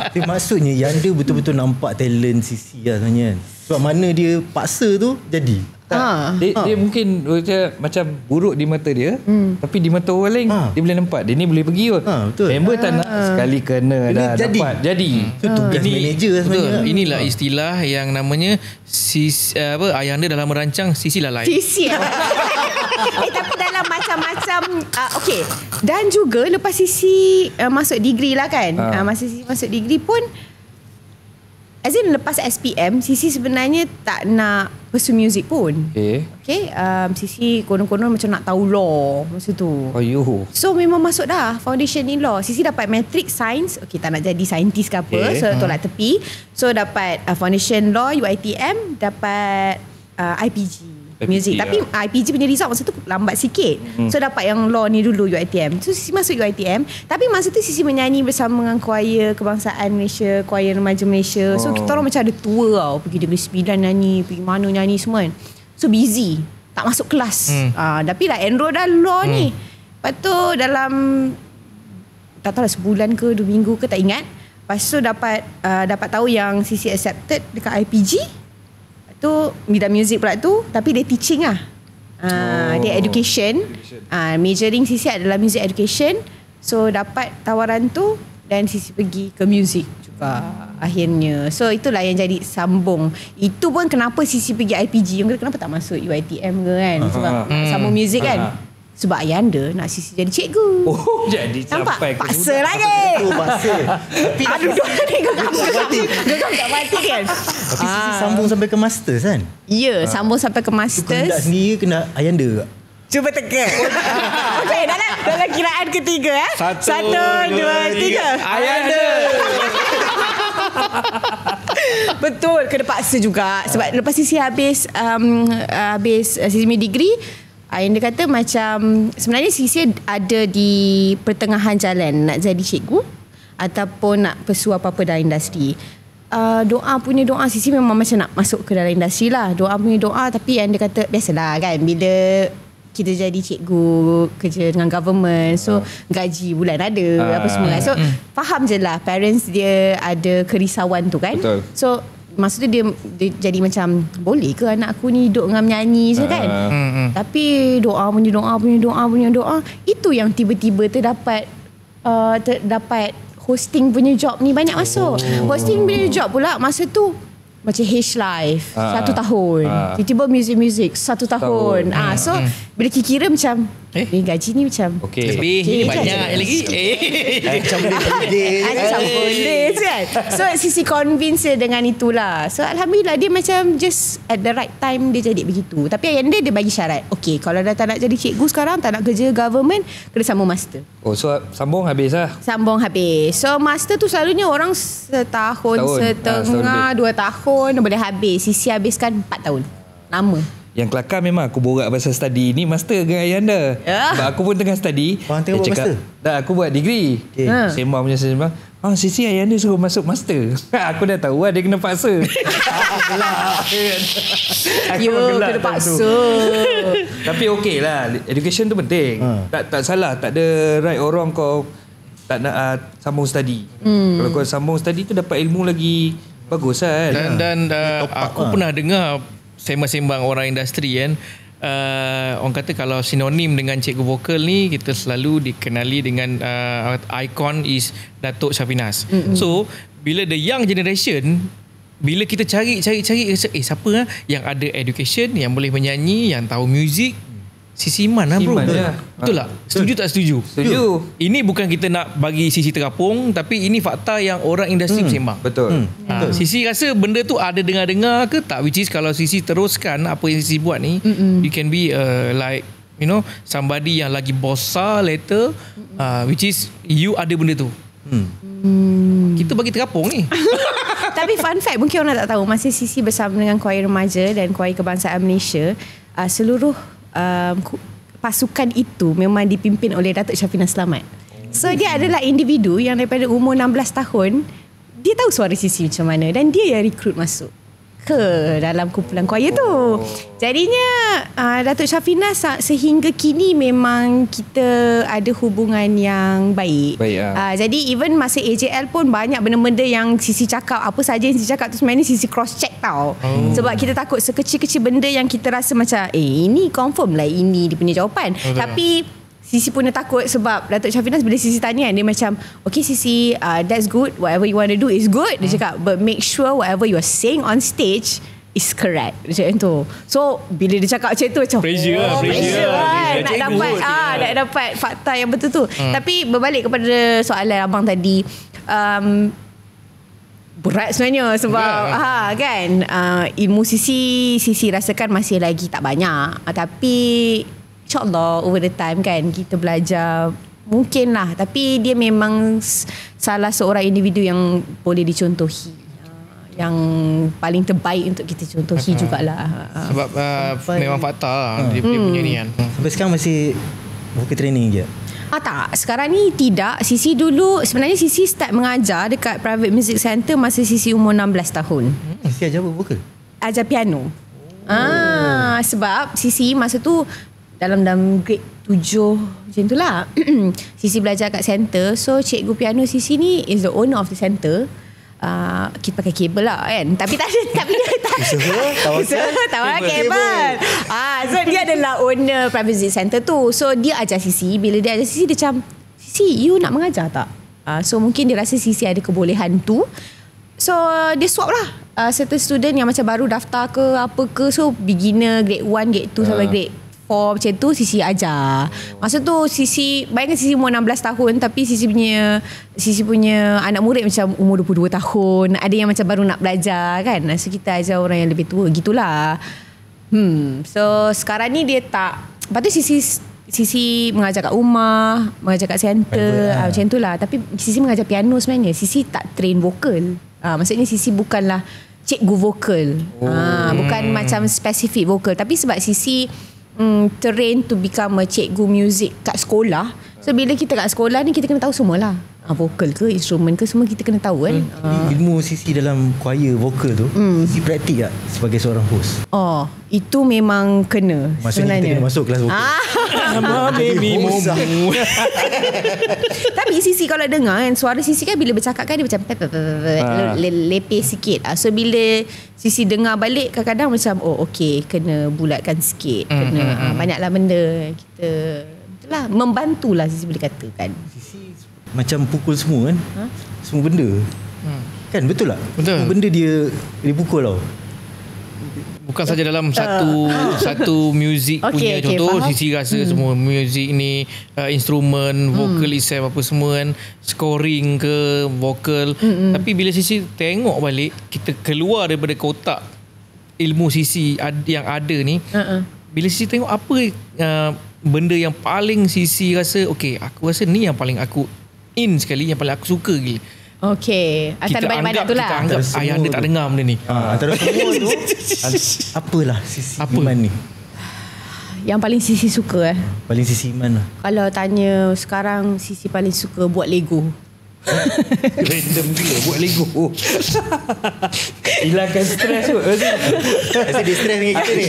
Tapi maksudnya Yanda betul-betul nampak talent Sisi lah sebenarnya kan. Sebab mana dia paksa tu jadi. Dia mungkin macam buruk di mata dia, tapi di mata orang lain dia boleh nampak dia ni boleh pergi kot. Betul. Member tak nak sekali kena dah dapat jadi. Itu tugas manager sebenarnya. Inilah istilah yang namanya Ayanda dalam merancang Sisi lalai. Sisi. Tapi dalam macam-macam okey. Dan juga lepas Sisi masuk degree lah kan. Masa Sisi masuk degree pun as in lepas SPM, Sisi sebenarnya tak nak pursue music pun. Okay. Sisi konon-konon macam nak tahu law masa tu. So memang masuk dah foundation in law. Sisi dapat matric science. Okay, tak nak jadi scientist ke apa. So tolak tepi. So dapat foundation law UiTM, dapat IPG. Music. Tapi IPG punya result masa tu lambat sikit. So dapat yang law ni dulu UiTM. So Sisi masuk UiTM. Tapi masa tu Sisi menyanyi bersama dengan choir kebangsaan Malaysia, choir remaja Malaysia. So kita orang macam ada tour tau. Pergi Negeri Sembilan nyanyi, pergi mana nyanyi semua kan. So busy. Tak masuk kelas. Tapi lah enroll dah law ni. Lepas tu dalam tak tahu lah sebulan ke 2 minggu ke tak ingat. Lepas tu dapat tahu yang Sisi accepted dekat IPG. Tu bidang music pula tu, tapi dia teaching lah. Dia education. Majoring Sisi adalah music education. So dapat tawaran tu dan Sisi pergi ke music juga akhirnya. So itulah yang jadi sambung. Itu pun kenapa Sisi pergi IPG. Kenapa tak masuk UiTM ke kan? Sebab sambung music kan. Sebab Ayanda nak Sisi jadi cikgu. Jadi sampai paksa lagi. Paksa. Tapi aduh, ni geram tak mati kan. Tapi Sisi sambung sampai ke masters kan? Ya, sambung sampai ke masters. Kendak sendiri kena Ayanda tak? Cuba teka. Okey, dalam kiraan ketiga 1, 2, 3. Ayanda. Betul, kena paksa juga. Sebab lepas Sisi habis Sisi degree, Ayanda kata macam sebenarnya Sisi ada di pertengahan jalan nak jadi cikgu ataupun nak pursue apa-apa dalam industri. Doa Sisi memang macam nak masuk ke dalam industri lah. Doa tapi Ayanda kata biasalah kan bila kita jadi cikgu kerja dengan government, so gaji bulan ada apa semua kan. So faham je lah parents dia ada kerisauan tu kan. Betul. So masa tu dia jadi macam boleh ke anak aku ni hidup dengan menyanyi je kan. Tapi doa itu yang tiba-tiba terdapat hosting punya job ni banyak masuk. Hosting punya job pula masa tu macam H-Live 1 tahun. Tiba-tiba music 1 tahun. So bila kira macam ni gaji ni macam lebih ni banyak lagi. Macam boleh kan. So Sisi convince dia dengan itulah. So alhamdulillah dia macam just at the right time dia jadi begitu. Tapi Ayanda dia bagi syarat. Okay, kalau dah tak nak jadi cikgu sekarang, tak nak kerja government, kena sambung master. So sambung habis lah. Sambung habis. So master tu selalunya orang setahun setengah 2 tahun boleh habis. Sisi habiskan 4 tahun. Lama. Yang kelakar memang aku borak pasal study ni master dengan Ayanda. Sebab aku pun tengah study. Tengah buat master? Tak, aku buat degree. Sembang punya sembang. Sisi Ayanda suruh masuk master. Aku dah tahu lah dia kena paksa. Aku gelak. Kena paksa. Tapi okey lah. Education tu penting. Tak salah. Tak ada right or wrong kau tak nak sambung study. Kalau kau sambung study tu dapat ilmu lagi bagus lah kan. Dan aku pernah dengar sembang-sembang orang industri kan, orang kata kalau sinonim dengan cikgu vokal ni kita selalu dikenali dengan ikon is Datuk Syafinas. So bila the young generation, bila kita cari siapa yang ada education, yang boleh menyanyi, yang tahu muzik, Sisi Iman lah bro. Betul tak? Setuju tak setuju? Setuju. Ini bukan kita nak bagi Sisi terapung, tapi ini fakta yang orang industri bersembang. Betul. Sisi rasa benda tu ada dengar-dengar ke tak? Which is kalau Sisi teruskan apa yang Sisi buat ni, you can be like somebody yang lagi besar later, which is you ada benda tu. Kita bagi terapung ni. Tapi fun fact mungkin orang tak tahu, masa Sisi bersama dengan choir remaja dan choir kebangsaan Malaysia, seluruh pasukan itu memang dipimpin oleh Datuk Syafinas Selamat. So dia adalah individu yang daripada umur 16 tahun dia tahu suara Sisi macam mana dan dia yang rekrut masuk. ke dalam kumpulan choir tu. Jadinya Datuk Syafina sehingga kini memang kita ada hubungan yang baik. Jadi even masa AJL pun banyak benda-benda yang Sisi cakap, apa saja yang Sisi cakap tu sebenarnya Sisi cross check tau. Sebab kita takut sekecil-kecil benda yang kita rasa macam ini confirm lah ini dia punya jawapan. Tapi Sisi pun takut sebab Datuk Syafina bila Sisi tanya dia macam okay Sisi, that's good, whatever you want to do is good. Dia cakap but make sure whatever you are saying on stage is correct. Macam tu. So bila dia cakap macam tu macam pressure kan. Nak dapat fakta yang betul tu. Tapi berbalik kepada soalan abang tadi, berat sebenarnya sebab kan ilmu Sisi rasakan masih lagi tak banyak, tapi InsyaAllah over the time kan kita belajar mungkin lah. Tapi dia memang salah seorang individu yang boleh dicontohi, yang paling terbaik untuk kita contohi jugalah. Sebab memang fakta lah dia punya ni kan. Sampai sekarang masih vocal training je? Tak, sekarang ni tidak. Sisi dulu sebenarnya Sisi start mengajar dekat Private Music Center masa Sisi umur 16 tahun. Sisi ajar apa vocal? Ajar piano. Sebab Sisi masa tu dalam grade 7 macam tu lah. Sisi belajar kat center. So cikgu piano Sisi ni is the owner of the center. Kita pakai kabel lah kan. Tapi tak ada, tapi dia tak tawar kabel. So dia adalah owner private music center tu. So dia ajar Sisi. Bila dia ajar Sisi, dia macam Sisi, you nak mengajar tak? So mungkin dia rasa Sisi ada kebolehan tu. So dia swap lah certain student yang macam baru daftar ke apa ke. So beginner grade 1, grade 2 sampai grade 4 macam tu Sisi ajar. Masa tu Sisi, bayangkan Sisi umur 16 tahun tapi Sisi punya anak murid macam umur 22 tahun. Ada yang macam baru nak belajar kan. So kita ajar orang yang lebih tua gitulah. So sekarang ni dia tak. Lepas tu Sisi mengajar kat rumah, mengajar kat center, macam tu lah. Tapi Sisi mengajar piano sebenarnya. Sisi tak train vokal. Maksudnya Sisi bukanlah cikgu vokal. Bukan macam spesifik vokal. Tapi sebab Sisi train to become a cikgu music kat sekolah. So bila kita kat sekolah ni kita kena tahu semualah. Vokal ke, instrumen ke, semua kita kena tahu kan. Ilmu Sisi dalam choir vokal tu Sisi praktik tak sebagai seorang host? Itu memang kena. Maksudnya kita kena masuk kelas vokal. Tapi Sisi kalau dengar kan, suara Sisi kan bila bercakap kan dia macam lepeh sikit. So bila Sisi dengar balik kadang-kadang macam okay, kena bulatkan sikit, kena banyaklah benda kita itulah, membantulah Sisi boleh katakan. Sisi macam pukul semua kan, semua benda kan, betul tak? Betul. Semua benda dia pukul tau. Bukan saja dalam satu muzik punya contoh faham. Sisi rasa semua muzik ni instrumen, vokal itself apa semua kan, scoring ke vokal. Tapi bila Sisi tengok balik, kita keluar daripada kotak ilmu Sisi yang ada ni, bila Sisi tengok apa benda yang paling Sisi rasa okay, aku rasa ni yang paling aku sekali, yang paling aku suka gila. Okay, antara banyak-banyak tu lah. Kita anggap ayah anda tak dengar benda ni. Antara semua tu apalah Sisi Iman ni yang paling Sisi suka paling Sisi Iman lah. Kalau tanya sekarang, Sisi paling suka buat Lego. Random gila buat Lego. Hilangkan stres tu. Rasa dia stres dengan kita ni.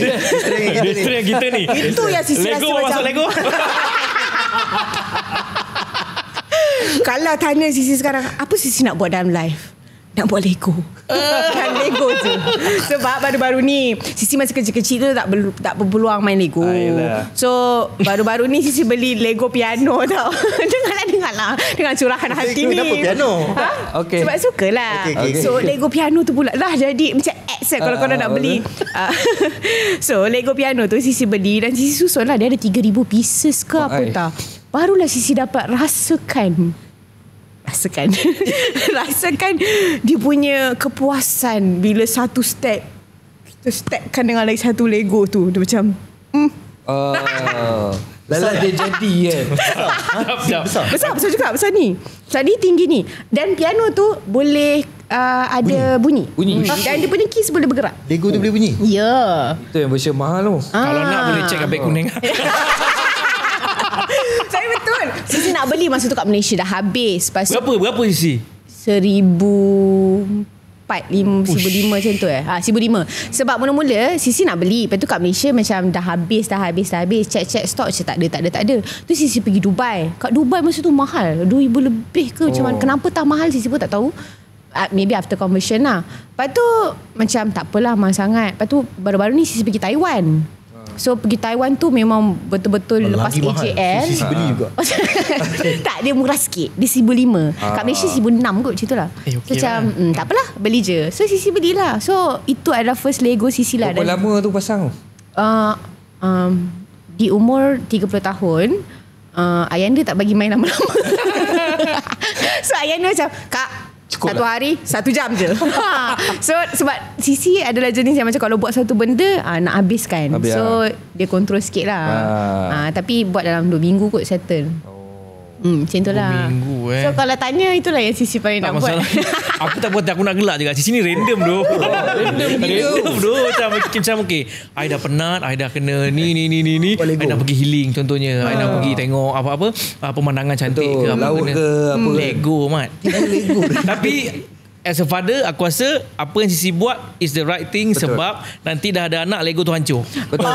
Dia stres dengan kita ni. Itu yang Sisi Lego rasa masuk macam Lego. Kalau tanya Sisi sekarang, apa Sisi nak buat dalam life? Nak buat Lego. Kan Lego tu. Sebab baru-baru ni Sisi masa kecil-kecil tu tak berpeluang main Lego. So baru-baru ni Sisi beli Lego piano tau. Dengarlah dengan curahan hati ni. Kenapa piano? Okay. Sebab sukalah. Okay. So Lego piano tu pula lah jadi macam ads kalau korang nak beli. So Lego piano tu Sisi beli dan Sisi susun lah. Dia ada 3,000 pieces ke apa tak. Barulah Sisi dapat rasakan dia punya kepuasan bila satu step kita stepkan dengan lagi satu Lego tu. Dia macam Lala dia jadi kan. Besar juga. Besar ni tinggi ni. Dan piano tu boleh ada bunyi. Dan dia punya keys boleh bergerak. Lego tu boleh bunyi? Ya. Itu yang version mahal tu. Kalau nak boleh check beg kuning. Saya betul. Sisi nak beli masa tu kat Malaysia dah habis. Berapa Sisi? 1,400 1,500 macam tu 1,500. Sebab mula-mula Sisi nak beli, lepas tu kat Malaysia macam dah habis. Check stok macam tak ada. Tu Sisi pergi Dubai. Kat Dubai masa tu mahal, 2,000 lebih ke macam mana. Kenapa tak mahal Sisi pun tak tahu. Maybe after conversion lah. Lepas tu macam tak apalah, mahal sangat. Lepas tu baru-baru ni Sisi pergi Taiwan. So pergi Taiwan tu memang betul-betul lepas AJL. Sisi beli juga. Tak, dia murah sikit. Dia 1,500. Kat Malaysia 1,600 kot macam tu lah. Okay macam tak apalah, beli je. So Sisi belilah. So itu adalah first Lego Sisi lah. Berapa lama tu pasang? Di umur 30 tahun, Ayanda tak bagi main lama-lama. So Ayanda macam, Kak, cukup satu hari 1 jam je. So sebab Sisi adalah jenis yang macam kalau buat satu benda nak habiskan. So dia kontrol sikit lah. Tapi buat dalam 2 minggu kot settle. Macam tu lah. 2 minggu So kalau tanya, itulah yang Sisi paling nak buat. Aku tak buat, aku nak gelak juga. Sisi ni random bro. Random bro. Macam okay, I dah penat, I dah kena ni. I nak pergi healing contohnya. I nak pergi tengok apa-apa pemandangan cantik ke apa laut ke apa. Lego mat. Tapi as a father, aku rasa apa yang Sisi buat is the right thing. Betul. Sebab nanti dah ada anak, Lego tu hancur. Betul.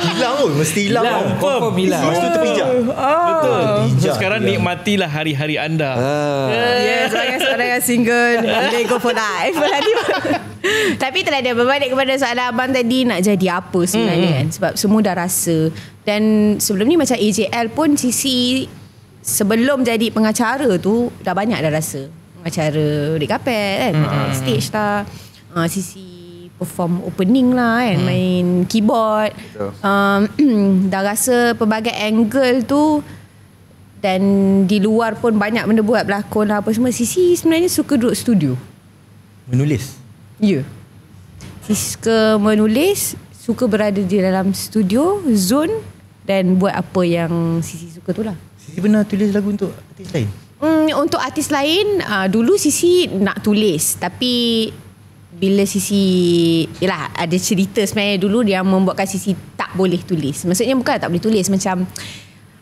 Hilang pun. Mesti hilang. Confirm hilang. Lepas tu terpijak. Betul. So sekarang nikmatilah hari-hari anda. Yes, seorang yang single, Lego for life. Tapi terada berbalik kepada soalan abang tadi, nak jadi apa sebenarnya kan. Sebab semua dah rasa. Dan sebelum ni macam AJL pun Sisi sebelum jadi pengacara tu dah banyak dah rasa. Pengacara red carpet kan, stage lah. Sisi perform opening lah kan, main keyboard. Dah rasa pelbagai angle tu. Dan di luar pun banyak benda buat, berlakon lah apa semua. Sisi sebenarnya suka duduk studio, menulis. Ya, Sisi suka menulis, suka berada di dalam studio, zone, dan buat apa yang Sisi suka tu lah. Sisi pernah tulis lagu untuk artis lain? Untuk artis lain, dulu Sisi nak tulis. Tapi bila Sisi, yelah, ada cerita sebenarnya dulu yang membuatkan Sisi tak boleh tulis. Maksudnya bukan tak boleh tulis, macam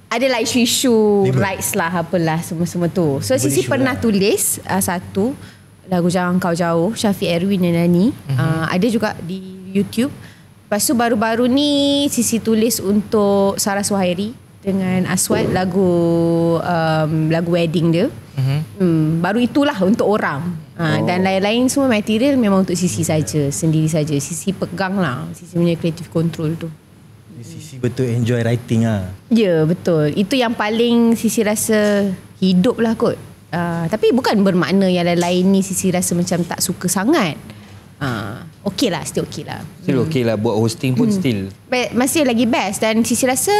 adalah isu-isu rights lah, apalah semua-semua tu. So Sisi pernah tulis satu lagu Jangan Kau Jauh, Syafiq Erwin yang nyanyi. Ada juga di YouTube. Lepas tu baru-baru ni Sisi tulis untuk Sarah Suhairi dengan Aswad, lagu wedding dia. Baru itulah untuk orang. Dan lain-lain semua material memang untuk Sisi saja, sendiri saja. Sisi pegang lah, Sisi punya creative control tu. Sisi betul enjoy writing lah. Ya, betul. Itu yang paling Sisi rasa hidup lah kot. Tapi bukan bermakna yang lain-lain ni Sisi rasa macam tak suka sangat. Okey lah, still okey lah. Still okey lah, buat hosting pun still masih lagi best. Dan Sisi rasa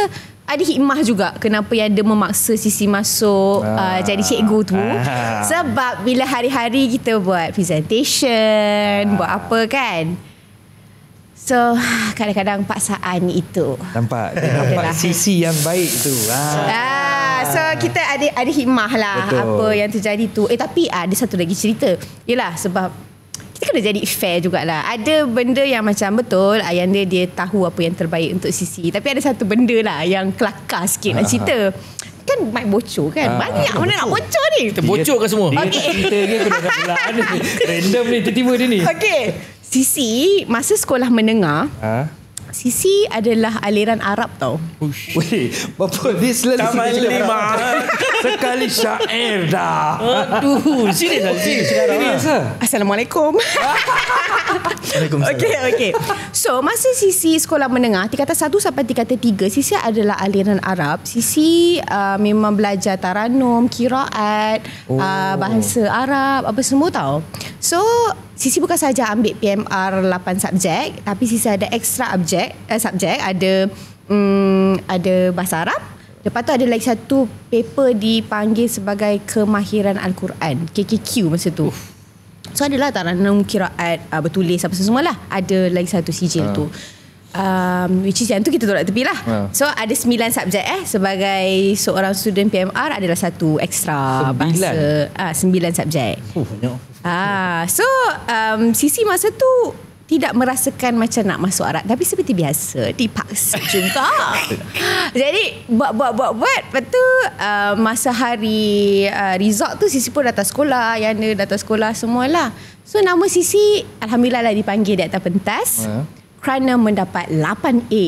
ada hikmah juga kenapa yang dia memaksa Sisi masuk jadi cikgu tu. Sebab bila hari-hari kita buat presentation, buat apa kan, so kadang-kadang paksaan itu. Nampak Sisi yang baik tu. So kita ada hikmah lah. Betul. Apa yang terjadi tu. Tapi ada satu lagi cerita. Yelah, sebab kita kena jadi fair jugalah. Ada benda yang macam betul Ayanda dia tahu apa yang terbaik untuk Sisi. Tapi ada satu benda lah yang kelakar sikit nak cerita. Kan mic bocor kan. Banyak benda nak bocor ni. Kita bocorkan semua. Dia cerita ke aku dah belaan ni. Random ni, tiba-tiba dia ni. Okay, Sisi masa sekolah menengah, Sisi adalah aliran Arab tau. Weh, bapa dia selalu Taman Lima sekali syair dah. Aduh, serius lah. Assalamualaikum. Okay. So masa Sisi sekolah menengah tingkatan 1 sampai tingkatan 3, Sisi adalah aliran Arab. Sisi memang belajar taranum, qiraat, bahasa Arab, apa semua tau. So Sisi bukan saja ambil PMR 8 subjek, tapi Sisi ada extra subjek, ada bahasa Arab. Lepas tu ada lagi satu paper dipanggil sebagai kemahiran Al-Quran, KKQ masa tu. So adalah taranum, qiraat, bertulis apa semua lah. Ada lagi satu sijil tu. Which is yang tu kita tolak tepi lah. So ada 9 subjek sebagai seorang student PMR adalah satu extra bahasa. 9 subjek. Banyak. So Sisi masa tu tidak merasakan macam nak masuk Arab, tapi seperti biasa dipaksa juga. Jadi buat. Lepas tu masa hari result tu Sisi pun datang sekolah, Ayanda datang sekolah semualah. So nama Sisi alhamdulillah lah dipanggil di atas pentas. Kerana mendapat 8A.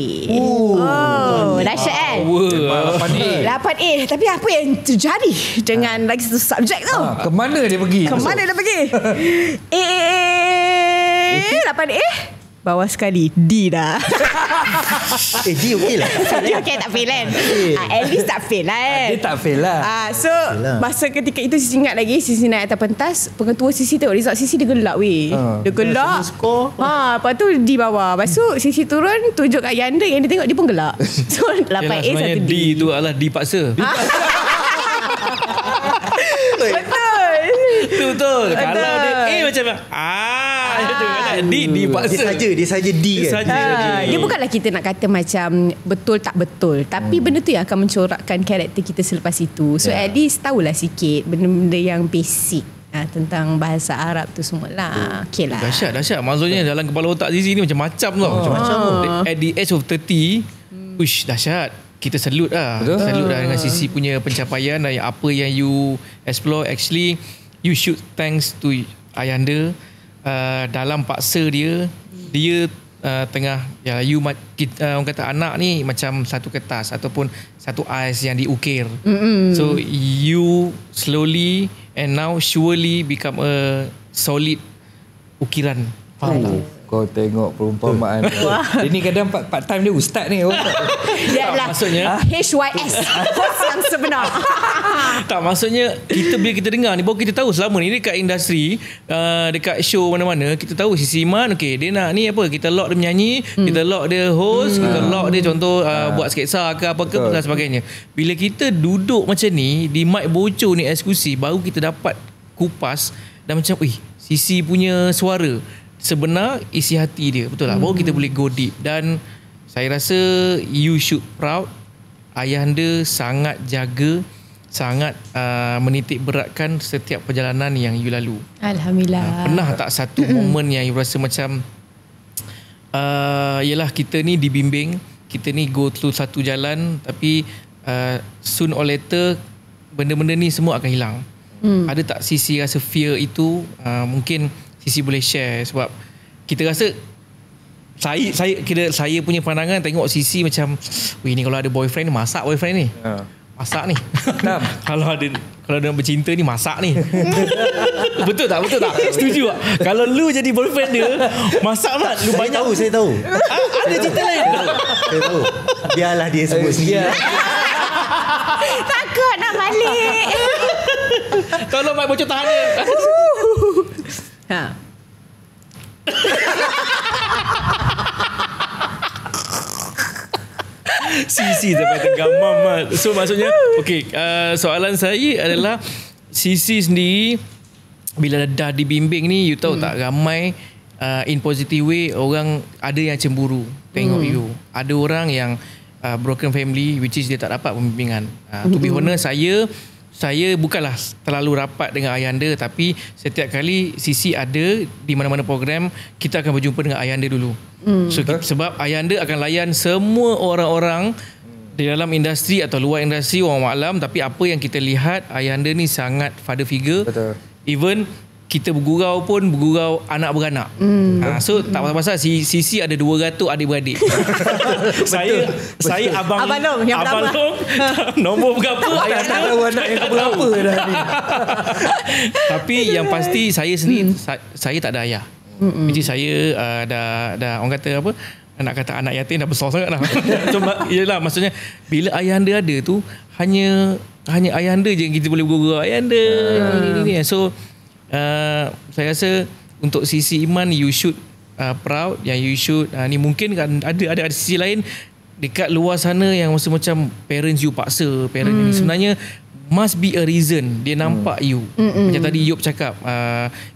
Dahsyat kan? 8A. Tapi apa yang terjadi dengan lagi satu subjek tu? Ke mana dia pergi? A 8A. Bawah sekali D dah. D okey lah. D okey tak fail kan? At least tak fail lah kan? Dia tak fail lah. So masa ketika itu Sisi ingat lagi, Sisi naik atas pentas, pengetua Sisi tengok result Sisi, dia gelak weh. Dia gelak. Lepas tu di bawah. Lepas tu Sisi turun, tunjuk kat Ayanda, yang dia tengok dia pun gelak. So 8A 1D. D tu adalah dipaksa. Betul. Kalau dia A macam dipaksa. Dia saja D kan. Dia bukanlah kita nak kata macam betul tak betul, tapi benda tu yang akan mencorakkan karakter kita selepas itu. So at least tahulah sikit benda-benda yang basic tentang bahasa Arab tu semualah. Okey lah. Dahsyat. Maksudnya dalam kepala otak Zizi ni macam-macam tau. Macam-macam. At the age of 30, dahsyat. Kita salute lah. Salute lah dengan Sisi punya pencapaian dan apa yang you explore. Actually, you should thanks to Ayanda. Dalam paksa dia tengah orang kata anak ni macam satu kertas ataupun satu ais yang diukir. So you slowly and now surely become a solid ukiran. Faham tak? Kau tengok perumpamaan. Dia ni kadang part time dia ustaz ni. Dia adalah maksudnya HYS, host yang sebenar. Tak, maksudnya bila kita dengar ni baru kita tahu selama ni dekat industri, dekat show mana-mana kita tahu Sisi Iman, okay, dia nak ni apa, kita lock dia menyanyi, kita lock dia host, kita lock dia contoh buat sketsa ke apa ke dan sebagainya. Bila kita duduk macam ni di mic bocor ni eksklusif, baru kita dapat kupas dan macam Sisi punya suara sebenar isi hati dia, betul tak? Baru kita boleh go deep. Dan saya rasa you should proud. Ayanda sangat jaga, sangat menitik beratkan setiap perjalanan yang you lalu. Alhamdulillah. Pernah tak satu momen yang you rasa macam yelah kita ni dibimbing, kita ni go through satu jalan, tapi soon or later benda-benda ni semua akan hilang. Ada tak Sisi rasa fear itu? Mungkin Sisi boleh share, sebab kita rasa saya punya pandangan tengok Sisi macam ni kalau ada boyfriend, masak boyfriend ni. Masak ni. Kalau ada bercinta ni, masak ni. Betul tak? Setuju tak? Kalau lu jadi boyfriend dia, masak mat lu banyak. Saya tahu. Ada cerita lain. Saya tahu. Biarlah dia sebut sendiri. Takut nak balik. Tolong Mak bocor tahan dia. Sisi sampai tergamam mat. So maksudnya soalan saya adalah Sisi sendiri bila dah dibimbing ni, you tahu tak, ramai in positive way orang ada yang cemburu tengok you. Ada orang yang broken family, which is dia tak dapat pembimbingan. To be honest, saya bukanlah terlalu rapat dengan Ayanda, tapi setiap kali Sisi ada di mana-mana program, kita akan berjumpa dengan Ayanda dulu. So, sebab Ayanda akan layan semua orang-orang di dalam industri atau luar industri, orang maklum, tapi apa yang kita lihat, Ayanda ni sangat father figure. Betul. Even kita bergurau pun bergurau anak beranak. So tak pasal-pasal Sisi ada 200 adik-beradik. saya abang Long yang abang Long nombor berapa tak tahu anak yang berapa dah ni. Tapi yang pasti saya sendiri saya tak ada ayah. Jadi saya dah orang kata apa, nak kata anak yatim dah besar sangat lah. Yelah, maksudnya bila ayahanda ada tu, hanya ayahanda je yang kita boleh bergurau. Ayahanda ni. So saya rasa untuk Sisi Iman, you should proud, yang you should ni mungkin kan ada sisi lain dekat luar sana yang masa macam parents you paksa, parents ni sebenarnya must be a reason dia nampak you. Macam tadi Yop cakap,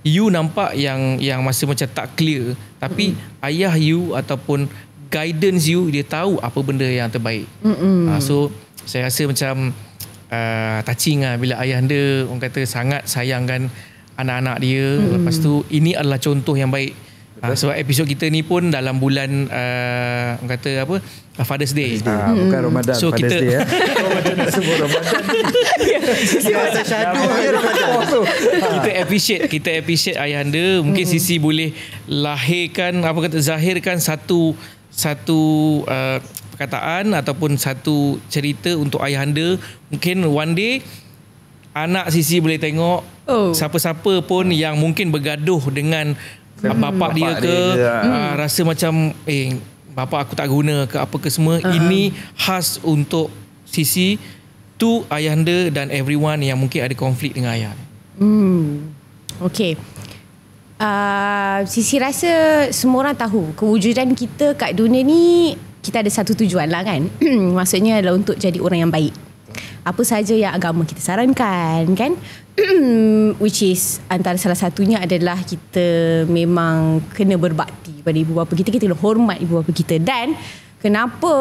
you nampak yang masa macam tak clear, tapi ayah you ataupun guidance you, dia tahu apa benda yang terbaik. So saya rasa macam touching lah bila ayahanda orang kata sangat sayangkan anak-anak dia. Lepas tu ini adalah contoh yang baik Sebab episod kita ni pun dalam bulan kata apa, Father's Day. Bukan Ramadan, so Father's Day Macam nak sebut Ramadan. Kita appreciate ayahanda. Mungkin Sisi boleh zahirkan satu perkataan ataupun satu cerita untuk ayahanda. Mungkin one day anak Sisi boleh tengok siapa-siapa pun yang mungkin bergaduh dengan bapak dia ke rasa macam bapak aku tak guna ke apa ke semua. Ini khas untuk Sisi tu ayahanda dan everyone yang mungkin ada konflik dengan ayah. Okay. Sisi rasa semua orang tahu kewujudan kita kat dunia ni, kita ada satu tujuan lah kan. Maksudnya adalah untuk jadi orang yang baik. Apa sahaja yang agama kita sarankan kan. Which is antara salah satunya adalah kita memang kena berbakti pada ibu bapa kita. Kita kena hormat ibu bapa kita. Dan kenapa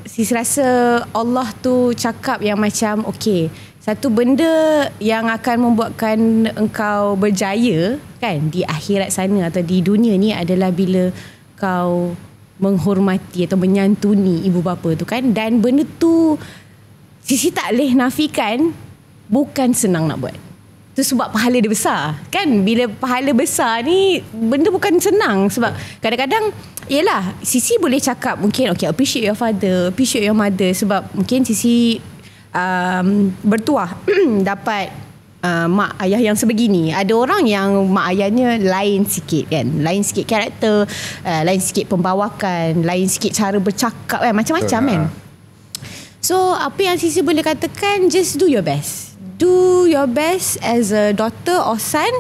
Sisi rasa Allah tu cakap yang macam okay, satu benda yang akan membuatkan engkau berjaya kan di akhirat sana atau di dunia ni adalah bila kau menghormati atau menyantuni ibu bapa tu kan. Dan benda tu Sisi tak boleh nafikan bukan senang nak buat. Tu sebab pahala dia besar kan. Bila pahala besar ni benda bukan senang. Sebab kadang-kadang yelah Sisi boleh cakap mungkin okay, appreciate your father, appreciate your mother. Sebab mungkin Sisi bertuah dapat mak ayah yang sebegini. Ada orang yang mak ayahnya lain sikit kan, lain sikit karakter, lain sikit pembawakan, lain sikit cara bercakap kan, macam-macam kan. So apa yang Sisi boleh katakan, just do your best. Do your best as a daughter or son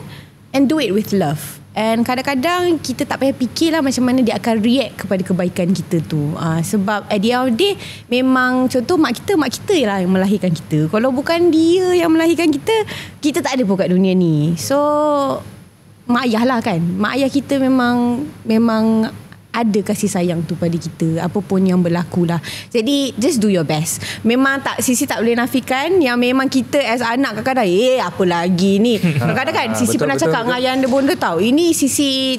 and do it with love. And kadang-kadang kita tak payah fikirlah macam mana dia akan react kepada kebaikan kita tu. Sebab at the end of the day, memang contoh mak kita lah yang melahirkan kita. Kalau bukan dia yang melahirkan kita, kita tak ada pun kat dunia ni. So mak ayah lah kan. Mak ayah kita memang ada kasih sayang tu pada kita, apa pun yang berlaku lah. Jadi just do your best. Memang tak, Sisi tak boleh nafikan yang memang kita as anak kadang-kadang apa lagi ni. Kadang-kadang Sisi pernah cakap dengan ayah anda bonda tahu. Ini Sisi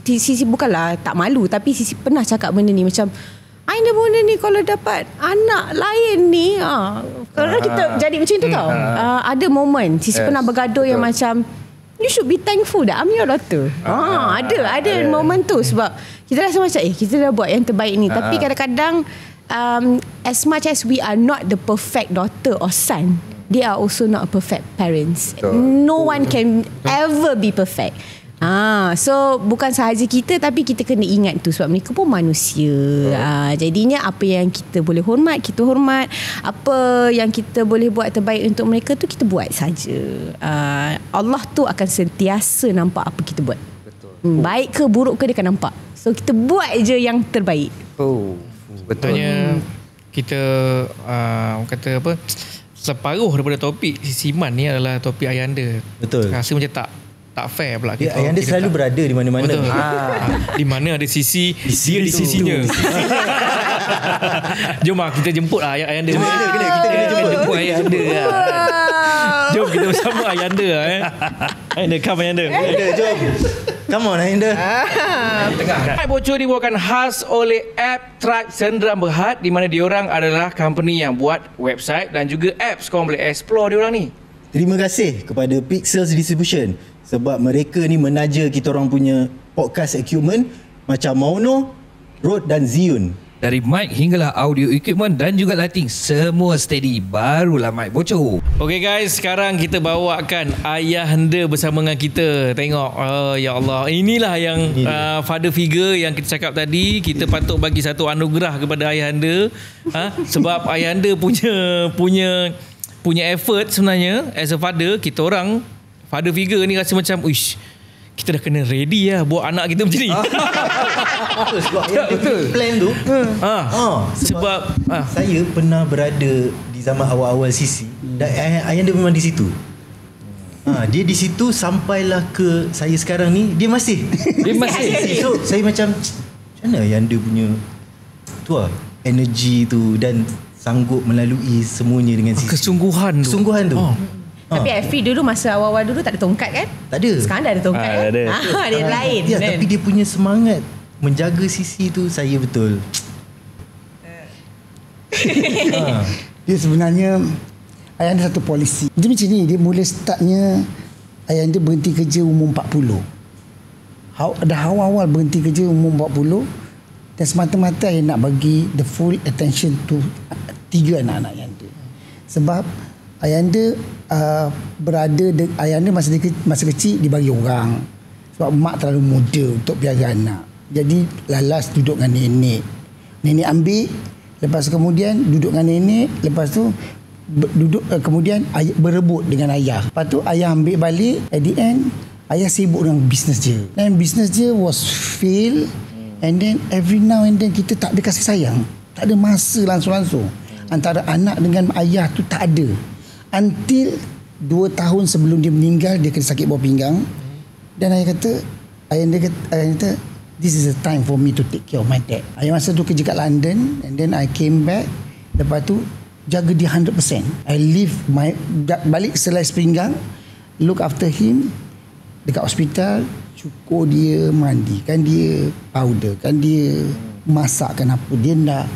Sisi bukanlah tak malu, tapi Sisi pernah cakap benda ni macam Anda bonda ni kalau dapat anak lain ni kalau kita jadi macam tu tau. Ada moment Sisi pernah bergaduh yang macam you should be thankful that I'm your daughter. Ada moment tu sebab kita rasa macam kita dah buat yang terbaik ni. Tapi kadang-kadang as much as we are not the perfect daughter or son, they are also not perfect parents. No one can ever be perfect. So bukan sahaja kita, tapi kita kena ingat tu sebab mereka pun manusia. Jadinya apa yang kita boleh hormat, kita hormat. Apa yang kita boleh buat terbaik untuk mereka tu kita buat saja. Allah tu akan sentiasa nampak apa kita buat. Baik ke buruk ke dia akan nampak. So kita buat je yang terbaik. Betulnya kita kata apa, separuh daripada topik Siman ni adalah topik ayahanda. Betul. Rasa macam tak fair pula kita. Ayahanda selalu berada di mana-mana. Di mana ada Sisi, dia di sisinya. Jom kita jemput ayahanda. Kita kena jemput ayahanda. Jom kita bersama ayahanda. Ayahanda, come ayahanda. Jom. Come on ayahanda. Mic Bocor dibawakan khas oleh app Tribe Sendirian Berhad, di mana diorang adalah company yang buat website dan juga apps. Korang boleh explore diorang ni. Terima kasih kepada Pixels Distribution sebab mereka ni menaja kita orang punya podcast equipment macam Mauno, Rode dan Ziyun. Dari mic hinggalah audio equipment dan juga lighting, semua steady. Barulah Mic Bocor. Okay guys, sekarang kita bawakan ayahanda bersama dengan kita. Tengok, ya Allah, inilah yang father figure yang kita cakap tadi. Kita patut bagi satu anugerah kepada ayahanda. Sebab ayahanda punya effort sebenarnya as a father. Kita orang father figure ni rasa macam kita dah kena ready lah buat anak kita macam ni. Sebab betul plan tu. Sebab saya pernah berada di zaman awal-awal Sisi dan ayahanda memang di situ. Dia di situ sampailah ke saya sekarang ni, dia masih. So saya macam mana ayahanda punya tu energy tu dan sanggup melalui semuanya dengan Sisi. Kesungguhan tu. Tapi Afi dulu masa awal-awal dulu tak ada tongkat kan? Tak ada. Sekarang dah ada tongkat kan? ada. Dia lain Ya, kan? tapi dia punya semangat menjaga Sisi tu saya betul. Dia sebenarnya Ayanda satu polisi. Dia macam ni, dia mula startnya Ayanda berhenti kerja umur 40. Dah awal-awal berhenti kerja umur 40 dan semata-mata Ayanda nak bagi the full attention to 3 anak-anak Ayanda. Sebab Ayanda berada Ayanda masa kecil dibagi orang. Sebab mak terlalu muda untuk piara anak. Jadi lalas duduk dengan nenek. Nenek ambil, lepas kemudian duduk dengan nenek, lepas tu duduk kemudian berebut dengan ayah. Lepas tu ayah ambil balik, at the end ayah sibuk dengan bisnes dia. Dan bisnes dia was fail, and then every now and then kita tak ada kasih sayang. Tak ada masa langsung-langsung. Antara anak dengan ayah tu tak ada. Until 2 tahun sebelum dia meninggal, dia kena sakit bawah pinggang. Dan ayah kata, this is a time for me to take care of my dad. Ayah masa tu kerja kat London, and then I came back. Lepas tu jaga dia 100%. I leave balik selai pinggang, look after him dekat hospital, cukur dia, mandikan dia, powderkan dia, masakkan apa dia nak.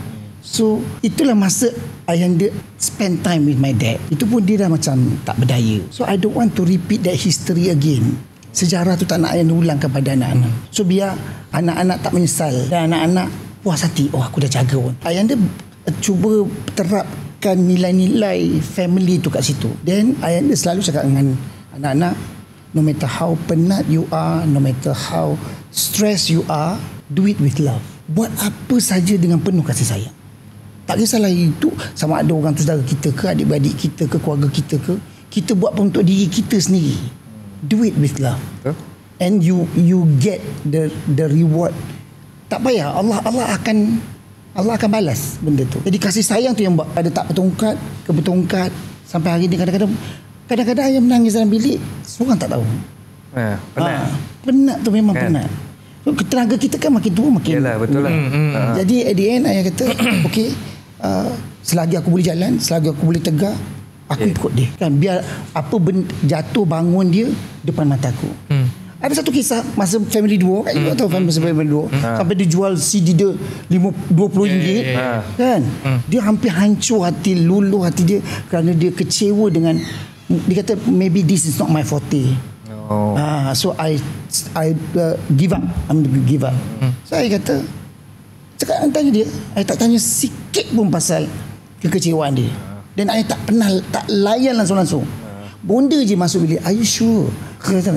So itulah masa Ayanda spend time with my dad. Itu pun dia dah macam tak berdaya. So I don't want to repeat that history again. Sejarah tu tak nak Ayanda ulangkan pada anak-anak. So biar anak-anak tak menyesal dan anak-anak puas hati, oh aku dah jaga pun. Ayanda cuba terapkan nilai-nilai family tu kat situ. Then Ayanda selalu cakap dengan anak-anak, no matter how penat you are, no matter how stressed you are, do it with love. Buat apa saja dengan penuh kasih sayang. Tak kisahlah itu sama ada orang tu saudara kita ke, adik-beradik kita ke, keluarga kita ke, kita buat pun untuk diri kita sendiri. Do it with love. And you get the reward. Tak payah, Allah akan balas benda tu. Jadi kasih sayang tu yang buat. Ada tak bertongkat, ke bertongkat, sampai hari ni kadang-kadang ayah menangis dalam bilik, seorang tak tahu. Penat. Penat tu memang penat. So, tenaga kita kan makin tua makin. Yalah, betul lah. Jadi at the end ayah kata, okay, selagi aku boleh jalan, selagi aku boleh tegak, aku ikut dia. Kan biar apa jatuh bangun dia depan mata aku. Ada satu kisah masa family duo, kan you tahu family duo, sampai dia jual CD dia RM20 kan. Dia hampir hancur hati, luluh hati dia kerana dia kecewa dengan, dia kata maybe this is not my forte. So I give up. I'm going to give up. So I kata, cakap tanya dia, I tak tanya sikit pun pasal kekecewaan dia. Dan I tak pernah tak layan langsung-langsung. Bonda je masuk bilik, are you sure? Dia kata,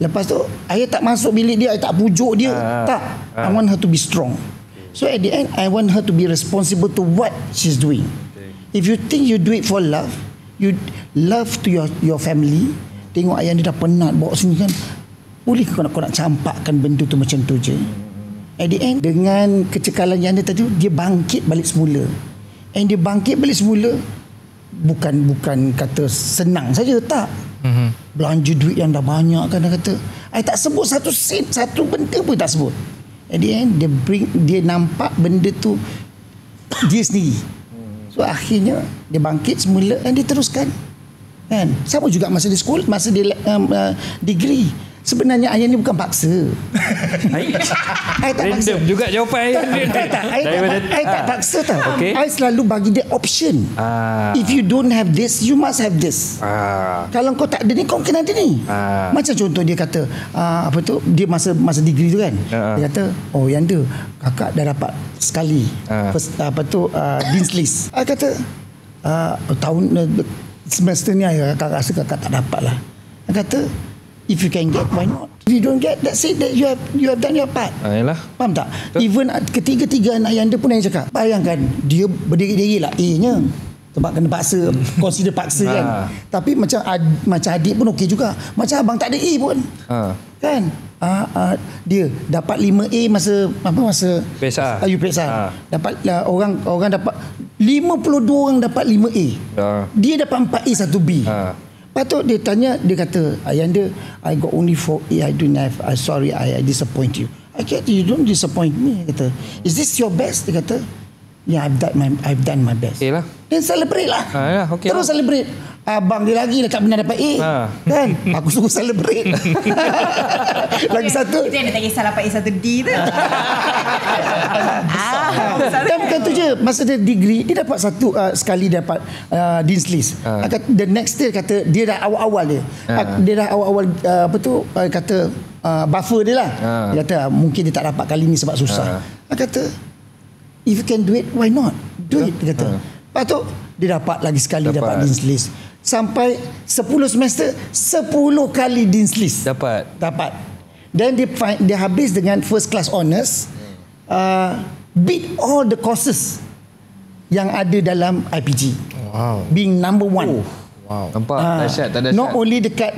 lepas tu I tak masuk bilik dia, I tak pujuk dia. Tak. I want her to be strong. So at the end, I want her to be responsible to what she's doing. If you think you do it for love, you love to your family, tengok ayah dia dah penat bawa sini kan, boleh kau nak campakkan benda tu macam tu je. At the end, dengan kecekalan yang dia tadi, dia bangkit balik semula. And dia bangkit balik semula bukan kata senang saja, tak. Belanja duit yang dah banyak kan, dia kata I tak sebut satu sen, satu benda pun tak sebut. At the end, dia nampak benda tu dia sendiri. So akhirnya dia bangkit semula dan dia teruskan. Kan? Sama juga masa di sekolah, masa di degree. Sebenarnya ayah ni bukan paksa. I tak paksa. Random juga jawapan. I tak paksa tau. I selalu bagi dia option. If you don't have this, you must have this. Kalau kau tak ada ni, kau kena ada ni. Macam contoh dia kata, apa tu, dia masa degree tu kan, dia kata, oh Yanda, kakak dah dapat sekali Dean's List. I kata, tahun semester ni kakak rasa kakak tak dapat lah. I kata, if you can get, why not? If you don't get, that's it, that you have done your part. Yalah. Faham tak? Even ketiga anak Yanda pun yang cakap, bayangkan dia berdiri-diri lah A-nya, sebab kena paksa, consider paksa kan. Tapi macam adik pun okey juga. Macam abang tak ada A pun. Kan? Dia dapat 5A masa PSA. PSA. Dapat orang dapat 52 orang dapat 5A. Dia dapat 4A 1B. Lepas tu dia tanya, dia kata, Ayanda, I got only 4A, I don't have, sorry, I disappoint you. I kata, you don't disappoint me. Dia kata, is this your best? Dia kata, yeah, I've done my best. Okay lah. Then celebrate lah. Okay terus lah. celebrate. Abang dia lagi tak pernah dapat A. Kan? Aku suruh celebrate. Lagi satu. Itu yang dia tak kisah dapat A1D tu. Dan bukan tu je. Masa dia degree, dia dapat sekali dapat Dean's List. The next day kata dia dah awal-awal dia. Dia dah awal-awal kata buffer dia lah. Dia kata mungkin dia tak dapat kali ni sebab susah. Dia kata if you can do it, why not? Do it, dia kata. Lepas tu dia dapat lagi sekali dapat Dean's List. Sampai 10 semester 10 kali Dean's List dapat. Dan dia habis dengan first class honours, beat all the courses yang ada dalam IPG. Being number 1. Nampak dahsyat, tak dahsyat. Not only dekat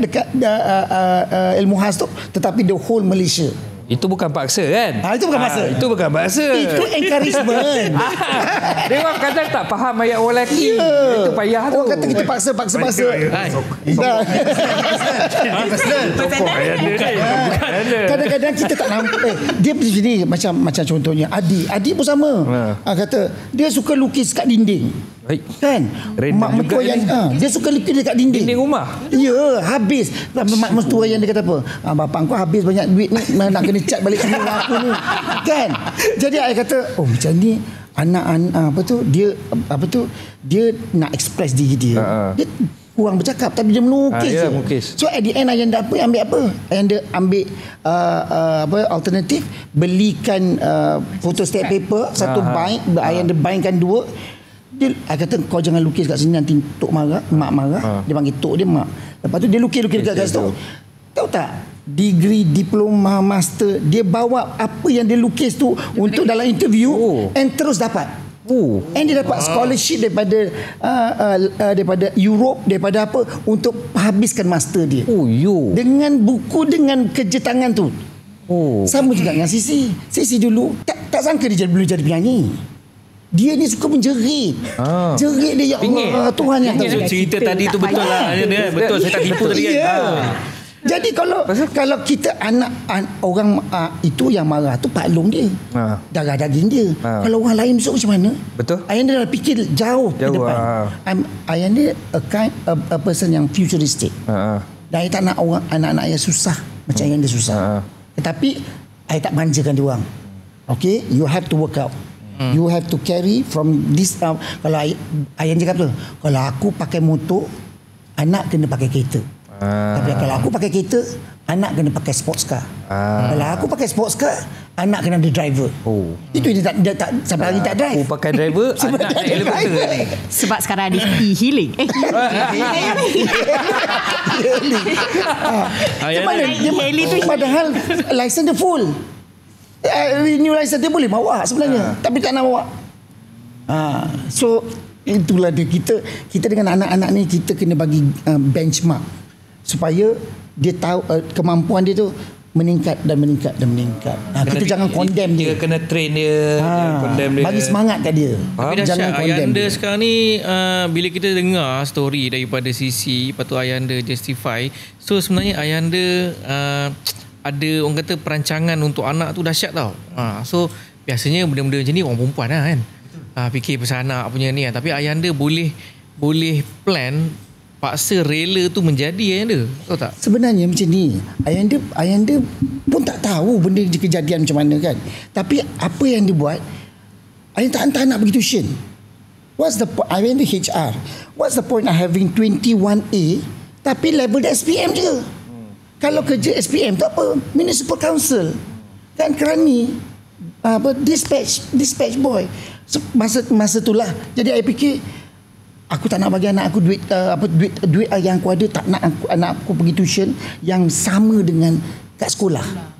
ilmu khas tu, tetapi the whole Malaysia. Itu bukan paksa kan? Itu bukan paksa. Itu bukan paksa. Itu encouragement. Dia orang kadang tak faham ayat orang lelaki. Itu payah tu. Orang kata kita paksa. Kadang-kadang kita tak nampak. Dia sini macam contohnya Adik pun sama. Kata dia suka lukis kat dinding. Kan? Mak mertua yang dia suka lukis dekat dinding rumah. Ya, habis. Mak mertua yang dia kata apa? Bapak kau habis banyak duit ni, nak kena cat balik semua aku ni. Kan? Jadi saya kata, macam ni anak-anak dia nak express diri dia. Dia kurang bercakap tapi dia melukis je. So at the end Ayanda ambil apa? Ayanda ambil alternatif, belikan photostat paper satu bind, Ayanda bindkan 2. Dia kata kau jangan lukis kat sini nanti tok marah, mak marah. Dia panggil tok dia mak. Lepas tu dia lukis dekat situ. Tahu tak? Degree, diploma, master, dia bawa apa yang dia lukis tu untuk dalam interview and terus dapat. And dia dapat scholarship daripada Europe, daripada apa, untuk habiskan master dia. Dengan buku, dengan kerja tangan tu. Sama juga dengan Sisi. Sisi dulu tak sangka dia boleh jadi penyanyi. Dia ni suka menjerit. Jerit dia, ya Allah, Tuhan yang tahu. Cerita tadi tu betul lah. Betul, saya tak tipu tadi kan. Jadi kalau kita anak orang itu yang marah tu paklong dia, darah daging dia. Kalau orang lain besok macam mana? Betul. Ayanda dah fikir jauh ke depan. Ayanda a person yang futuristic. Dan Ayanda tak nak orang anak-anak yang susah macam Ayanda susah. Tetapi Ayanda tak manjakan dia orang. Okay, you have to work out. You have to carry from this. Kalau Ayanda cakap tu, kalau aku pakai motor, anak kena pakai kereta. Tapi kalau aku pakai kereta, anak kena pakai sports car. Kalau aku pakai sports car, anak kena ada driver. Itu dia tak sampai hari tak drive. Aku pakai driver, anak naik helikopter ni. Sebab sekarang ada e-healing. Padahal license dia full. Renew license dia boleh bawa sebenarnya, tapi tak nak bawa. So itulah dia, kita dengan anak-anak ni kita kena bagi benchmark supaya dia tahu kemampuan dia tu meningkat. Kita jangan condemn dia. Kita kena train dia, condemn dia. Bagi semangat kat dia. Tapi jangan condemn Ayanda dia. sekarang ni bila kita dengar story daripada Sisi, lepas tu Ayanda justify. So sebenarnya Ayanda ada orang kata perancangan untuk anak tu dahsyat tau. So biasanya benda-benda macam ni orang perempuan lah kan. Fikir pasal anak punya ni. Tapi Ayanda boleh plan, paksa rela tu menjadi Ayanda. Tahu tak? Sebenarnya macam ni. Ayanda pun tak tahu benda kejadian macam mana kan. Tapi apa yang dia buat, Ayanda tak hantar anak pergi tuition. What's the point? Ayanda HR. What's the point of having 21A tapi level dia SPM je? Kalau kerja SPM tu apa? Municipal Council. Kan kerani dispatch boy. So, masa itulah. Jadi saya fikir aku tak nak bagi anak aku duit yang aku ada, tak nak anak aku pergi tuition yang sama dengan kat sekolah.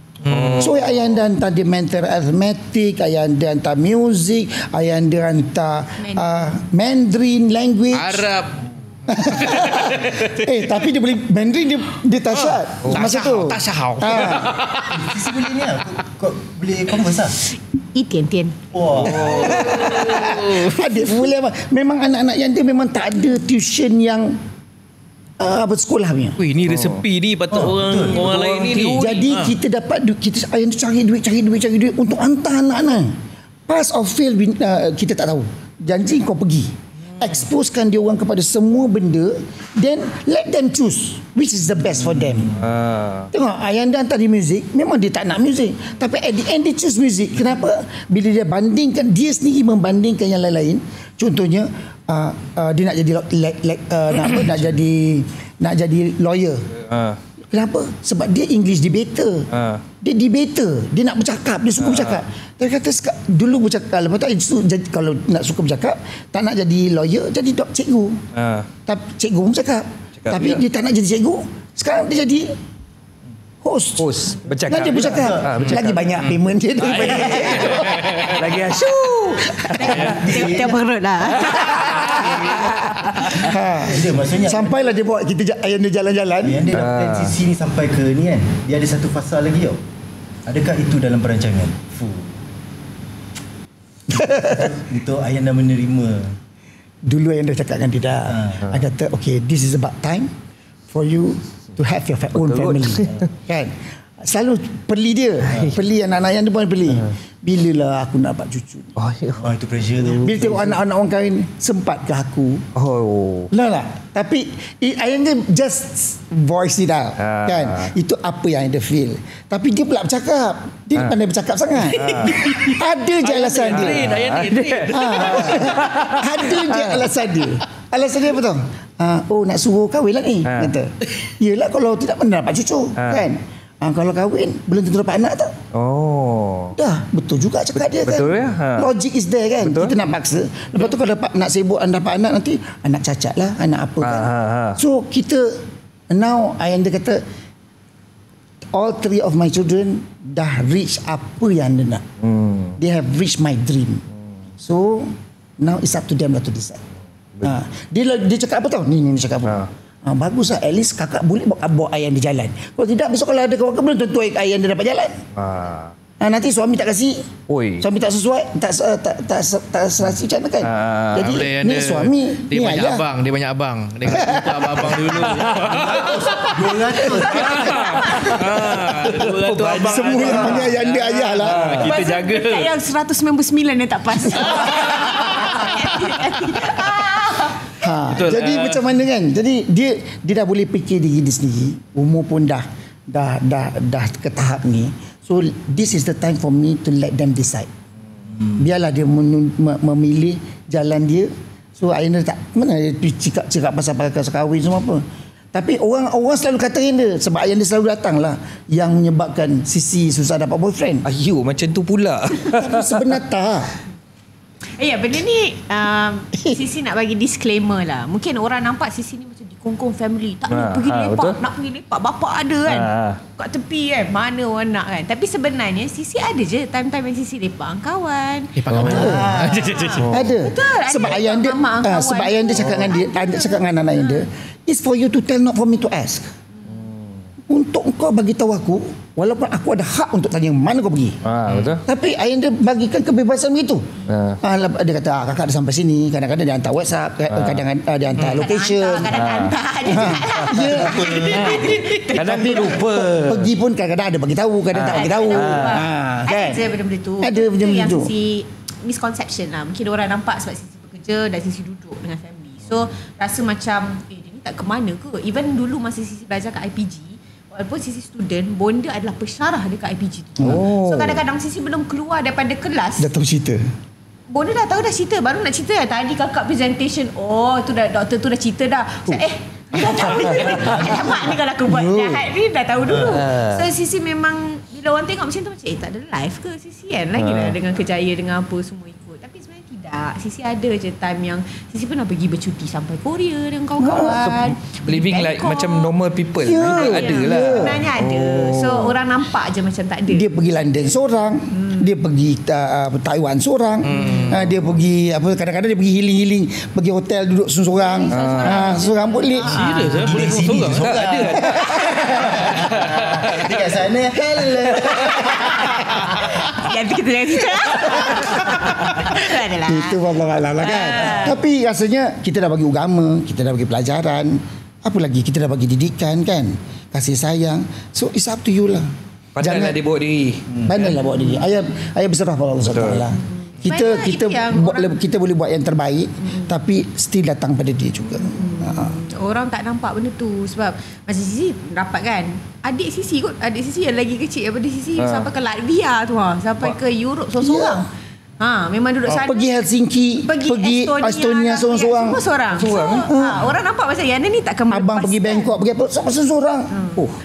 So Ayanda hantar dia mental arithmetic, Ayanda hantar music, Ayanda hantar Mandarin language, Arab. Tapi dia boleh Mandarin, dia tak syarat masa tu. Tak syarat. Sisi boleh ni lah. Kau boleh converse lah. Tian. Adik boleh apa. Memang anak-anak yang dia memang tak ada tuition yang sekolah punya. Wih, ni resepi ni patut orang lain ni. Jadi kita dapat kita cari duit untuk hantar anak-anak. Pass or fail kita tak tahu. Janji kau pergi. Exposekan dia orang kepada semua benda, then let them choose which is the best for them. Tengok Ayanda hantar dia muzik, memang dia tak nak muzik, tapi at the end dia choose muzik. Kenapa? Bila dia bandingkan, dia sendiri membandingkan yang lain-lain. Contohnya dia nak jadi nak jadi lawyer. Kenapa? Sebab dia English debater. Dia debater. Dia nak bercakap. Dia suka bercakap. Dia kata dulu bercakap. Lepas tu kalau nak suka bercakap, tak nak jadi lawyer, jadi cikgu. Tapi cikgu pun bercakap. Tapi dia tak nak jadi cikgu. Sekarang dia jadi host bercakap. Dia bercakap. Lagi banyak payment dia daripada lagi asyuk. Dia perut lah. Dia maksudnya sampailah dia bawa kita Ayanda jalan-jalan. Yang dia dapatkan sisi ni sampai ke ni kan. Dia ada satu fasa lagi tau. Adakah itu dalam perancangan? Untuk Ayanda menerima. Dulu Ayanda cakap dengan dia I kata okay, this is about time for you to have your own family. Kan? Selalu perli dia. Perli anak-anak yang dia pun perli. Bilalah aku nak dapat cucu. Itu pressure tu. Bila tengok anak-anak orang kahwin, sempat ke aku? Benar tak? Tapi Ayanda just voice it out. Kan? Itu apa yang Ayanda feel. Tapi dia pula bercakap. Dia pandai bercakap sangat. Ada je alasan dia. Ada je alasan dia. Alasan dia apa tahu? Nak suruh kahwin lah ni. Kata. Yelah kalau tidak pernah dapat cucu. Kan? Kalau kahwin belum tentu dapat anak tak? Dah betul juga cakap dia kan. Betul ya. Logic is there kan. Betul? Kita nak paksa. Lepas tu kalau nak sibuk dapat anak, nanti anak cacat lah, anak apa kan. So kita now Ayanda kata all three of my children dah reach apa yang dia nak. They have reached my dream. So now it's up to them lah to decide. Dia cakap apa tau? Ni cakap apa? Bagus lah, at least kakak boleh bawa Ayanda jalan. Kalau tidak, besok kalau ada kawan-kawan belum tentu Ayanda dapat jalan. Nanti suami tak kasih. Suami tak sesuai, tak serasi macam mana kan. Jadi ni suami, dia ni banyak ayah. Dia banyak abang. Dia kata abang dulu. 200 abang. Semua yang punya Ayanda ayah lah. Kita jaga. Yang 199 yang tak pas. Jadi macam mana kan? Jadi dia dah boleh fikir diri dia sendiri. Umur pun dah ke tahap ni. So this is the time for me to let them decide. Biarlah dia memilih jalan dia. So Ayanda tak mana dia cakap pasal kahwin semua apa. Tapi orang selalu kata Ayanda sebab Ayanda selalu datang lah yang menyebabkan Sisi susah dapat boyfriend. Ayuh macam tu pula. Tapi sebenarnya tak. Benda ni Sisi nak bagi disclaimer lah. Mungkin orang nampak Sisi ni macam dikongkong family. Tak nak pergi lepak. Betul? Nak pergi lepak. Bapak ada kan. Kat tepi kan. Mana orang nak kan. Tapi sebenarnya Sisi ada je time-time yang Sisi lepak dengan kawan. Lepak kawan. Ada. Betul. Sebab Ayanda cakap dengan dia, cakap dengan anak Ayanda, it's for you to tell, not for me to ask. Untuk kau bagi tahu aku, walaupun aku ada hak untuk tanya mana kau pergi. Betul. Tapi Ayanda bagikan kebebasan begitu. Dia kata kakak dah sampai sini, kadang-kadang dia hantar WhatsApp, kadang-kadang dia hantar location. Kadang-kadang Kadang dia lupa. Pergi pun kadang-kadang ada bagi tahu, kadang tak bagi tahu. Kan? Ada benda-benda tu. Ada benda-benda tu. Yang Sisi misconception lah. Mungkin orang nampak sebab Sisi bekerja dan Sisi duduk dengan family. So rasa macam dia ni tak ke mana ke. Even dulu masa Sisi belajar kat IPG, walaupun Sisi student, bonda adalah pensyarah dekat IPG tu. So kadang-kadang Sisi belum keluar daripada kelas, dah tahu cerita. bonda dah tahu dah cerita. Baru nak cerita tadi kakak presentation. Tu dah doktor tu dah cerita dah. Dah tahu. Alamak ni kalau aku buat jahat ni dah tahu dulu. So Sisi memang bila orang tengok macam tu macam tak ada live ke Sisi kan. Lagilah dengan kejaya dengan apa semua ikut. Tapi sebenarnya tidak. Sisi ada je time yang Sisi pernah pergi bercuti sampai Korea dengan kawan-kawan. Living like macam normal people juga ada lah. Sebenarnya ada. So orang nampak je macam tak ada. Dia pergi London seorang, dia pergi Taiwan seorang, dia pergi kadang-kadang dia pergi healing, pergi hotel duduk seorang. Seorang boleh. Serius boleh seorang. Ada. Dekat sana hello. Yang kita jangan cerita. Adalah. Itu Allah lah kan. Tapi rasanya kita dah bagi agama, kita dah bagi pelajaran, apa lagi kita dah bagi didikan kan, kasih sayang. So it's up to you lah. Pandailah dia bawa diri. Pandailah bawa diri. Ayah berserah pada Allah SWT. Kita boleh buat yang terbaik, tapi still datang pada dia juga. Orang tak nampak benda tu sebab macam Sisi rapat kan. Adik Sisi yang lagi kecil daripada Sisi sampai ke Latvia tu sampai ke Europe seorang-seorang. Memang duduk sana. Pergi Helsinki, pergi Estonia seorang-seorang. Semua seorang. Orang nampak macam Yana ni takkan melepaskan. Abang pergi Bangkok, pergi apa seorang.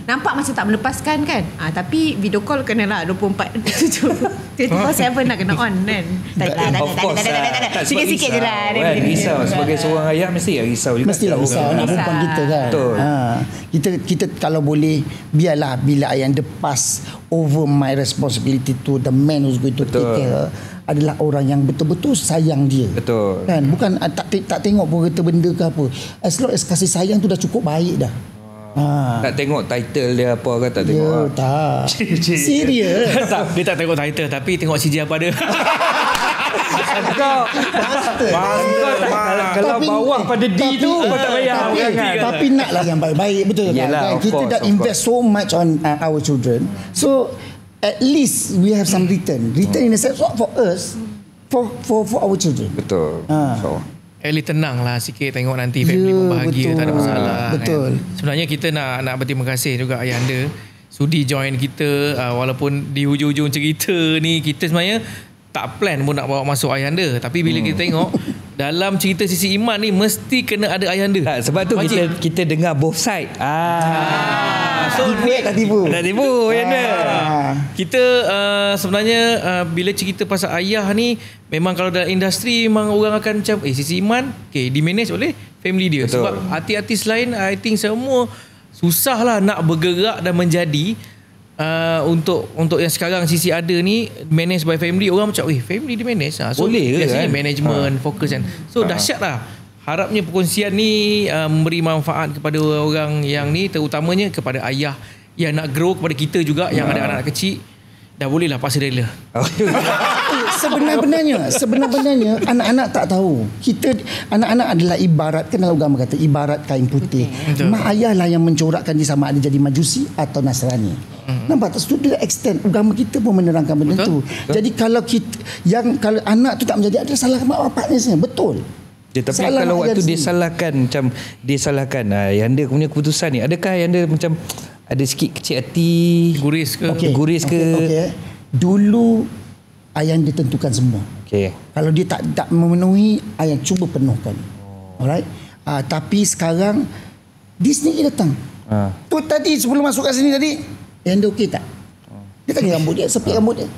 Nampak macam tak melepaskan kan. Tapi video call kenalah 24/7 nak kena on kan. Tak sikit-sikit je lah. Risau sebagai seorang ayah mesti risau juga. Mestilah risau anak perempuan kita kan. Kita kalau boleh biarlah bila Ayanda pass over my responsibility to the man who's going to take care adalah orang yang betul-betul sayang dia. Betul. Kan? Bukan tak tengok pun kata benda ke apa. As long as kasih sayang tu dah cukup baik dah. Tak tengok title dia apa ke, tak tengok. Tak. Serius. Dia tak tengok title tapi tengok CJ apa dia. Kalau bawah pada D tu kau tak payah. Tapi naklah yang baik-baik, betul kan? Kita dah invest so much on our children. So at least we have some return in a sense for us, for our children. Betul. At least tenang lah sikit tengok nanti family pun bahagia, tak ada masalah. Betul. Kan? Sebenarnya kita nak berterima kasih juga Ayanda sudi join kita, walaupun di hujung-hujung cerita ni kita sebenarnya tak plan pun nak bawa masuk Ayanda, tapi bila kita tengok dalam cerita Sisi Iman ni mesti kena ada Ayanda. Sebab tu kita dengar both side. So tak tipu Ayanda. Kita sebenarnya bila cerita pasal ayah ni, memang kalau dalam industri memang orang akan macam Sisi Iman di manage oleh family dia. Betul. Sebab artis-artis lain I think semua susah lah nak bergerak dan menjadi untuk yang sekarang Sisi ada ni manage by family. Orang macam family di manage so boleh biasanya kan? Management fokus kan. So dahsyat lah. Harapnya perkongsian ni memberi manfaat kepada orang yang ni, terutamanya kepada ayah yang nak grow, kepada kita juga yang ada anak-anak kecil. Dah bolehlah pasal rela. Sebenarnya anak-anak tak tahu. Anak-anak adalah ibarat, kenal agama kata ibarat kain putih. Mak ayah lah yang mencorakkan dia sama ada jadi Majusi atau Nasrani. Nampak tak? To the extent agama kita pun menerangkan benda tu. Jadi kalau anak tu tak menjadi, ada salah mak bapaknya sebenarnya. Betul. Tapi salah kalau waktu dia salahkan Ayanda punya keputusan ni, adakah Ayanda macam ada sikit kecil hati, guris ke? Okay. Dulu Ayanda tentukan semua. Kalau dia tak memenuhi, Ayanda cuba penuhkan. Alright. Tapi sekarang dia sendiri datang. Tu tadi sebelum masuk kat sini tadi, Ayanda okey tak? Dia tanya rambut dia, sepik rambut dia.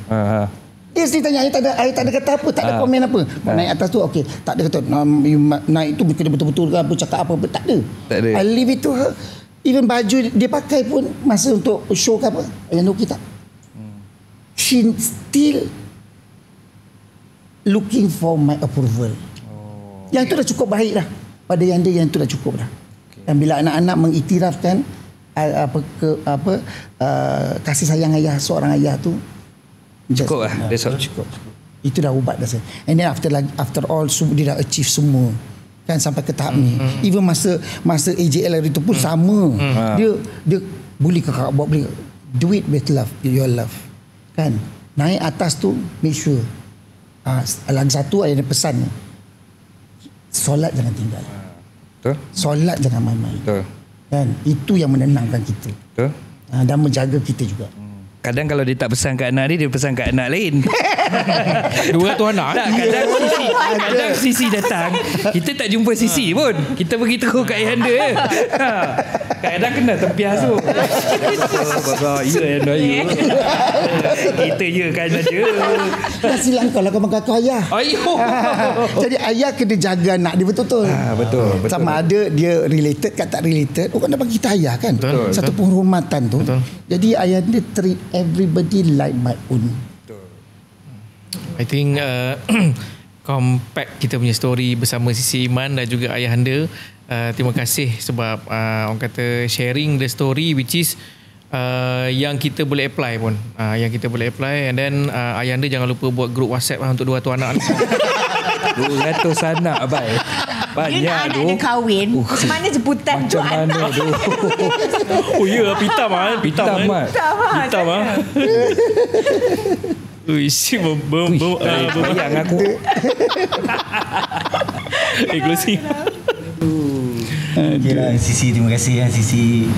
Dia sendiri tanya, Ayah tak ada kata apa, tak ada komen apa. Naik atas tu okey, tak ada kata naik tu kena betul-betul ke apa, cakap apa-apa, tak ada. I leave it to her. Even baju dia pakai pun masa untuk show ke apa, Ayanda okey tak? She still looking for my approval. Yang tu dah cukup baik dah. Pada Ayanda yang tu dah cukup dah. Dan bila anak-anak mengiktirafkan kasih sayang ayah, seorang ayah tu cukup lah. Cukup. Itu dah ubat dah. And then after all dia dah achieve semua kan sampai ke tahap ni. Even masa AJL hari tu pun sama. Dia boleh kakak buat, boleh do it with love, your love kan. Naik atas tu make sure lagi satu ada pesan, solat jangan tinggal. Betul. Solat jangan main-main. Betul. Kan itu yang menenangkan kita. Betul. Dan menjaga kita juga. Kadang kalau dia tak pesan kat anak dia pesan kat anak lain. Dua tu anak. Tak, kadang Sisi datang, kita tak jumpa Sisi pun. Kita pergi terus kat Ayanda je. Kadang kena tempias tu. Ya, Ayanda. Kita je kan aja. Dah silang kau lah kau makan kau ayah. Jadi ayah kena jaga anak dia betul-betul. Betul. Sama ada dia related kan tak related. Orang dah bagi kita ayah kan. Betul. Satu penghormatan tu. Betul. Jadi ayah dia treat everybody like my own. I think compact kita punya story bersama Sisi Iman dan juga Ayahanda. Terima kasih sebab orang kata sharing the story which is yang kita boleh apply pun. Yang kita boleh apply. And then Ayahanda jangan lupa buat group WhatsApp untuk 200 anak. 200 anak baik. Banyak dia anak dia kahwin. Macam mana jemputan tu anak? Oh ya, pitam. Uish, Bayang aku. Closing. Okay lah Sisi, terima kasih Sisi,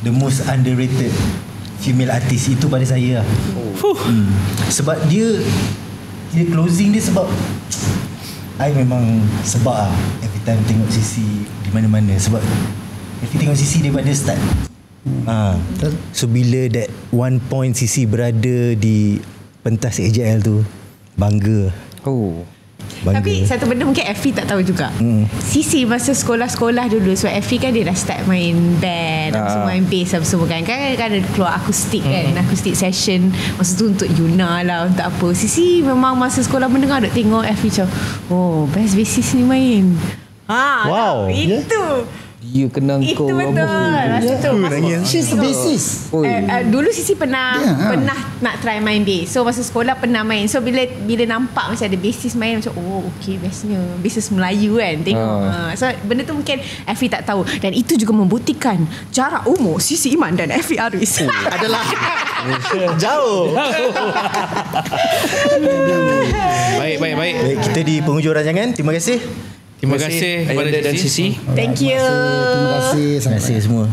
the most underrated female artist itu pada saya lah. Sebab dia closing dia, sebab I memang sebab every time tengok Sisi di mana-mana, sebab every tengok Sisi daripada start. So bila that one point Sisi berada di pentas AJL tu, bangga. Bangga. Tapi satu benda mungkin Effie tak tahu juga. Sisi masa sekolah-sekolah dulu, sebab Effie kan dia dah start main band, semua main bass apa semua kan. Kan ada keluar akustik kan, akustik session. Masa tu untuk Yuna lah, untuk apa. Sisi memang masa sekolah mendengar duk tengok Effie macam, oh best bassist ni main. Wow. Itu. Dia kenang kau. Itu betul. Masa tu. She's the bassist. Dulu Sisi pernah nak try main bass. So masa sekolah pernah main. So bila nampak macam ada bassist main, macam oh okay, bestnya bassist Melayu kan. Tengok. So benda tu mungkin Effie tak tahu. Dan itu juga membuktikan jarak umur Sisi Iman dan Effie Aris adalah jauh. Baik. Kita di penghujung rancangan. Terima kasih. Terima kasih kepada dan Sisi. Thank you. Terima kasih semua.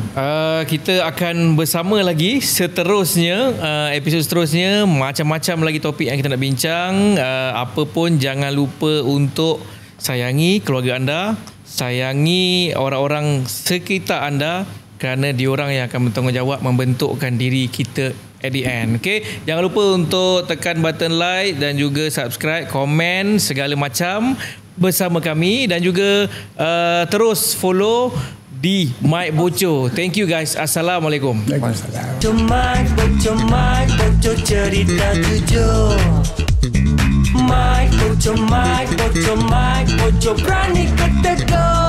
Kita akan bersama lagi seterusnya, episod seterusnya, macam-macam lagi topik yang kita nak bincang. Apa pun jangan lupa untuk sayangi keluarga anda, sayangi orang-orang sekitar anda, kerana diorang yang akan bertanggungjawab membentukkan diri kita at the end. Okay, jangan lupa untuk tekan button like dan juga subscribe, komen segala macam bersama kami, dan juga terus follow di Mike Boco. Thank you guys. Assalamualaikum. Mike Boco cerita tujuh. Mike Boco berani kata go.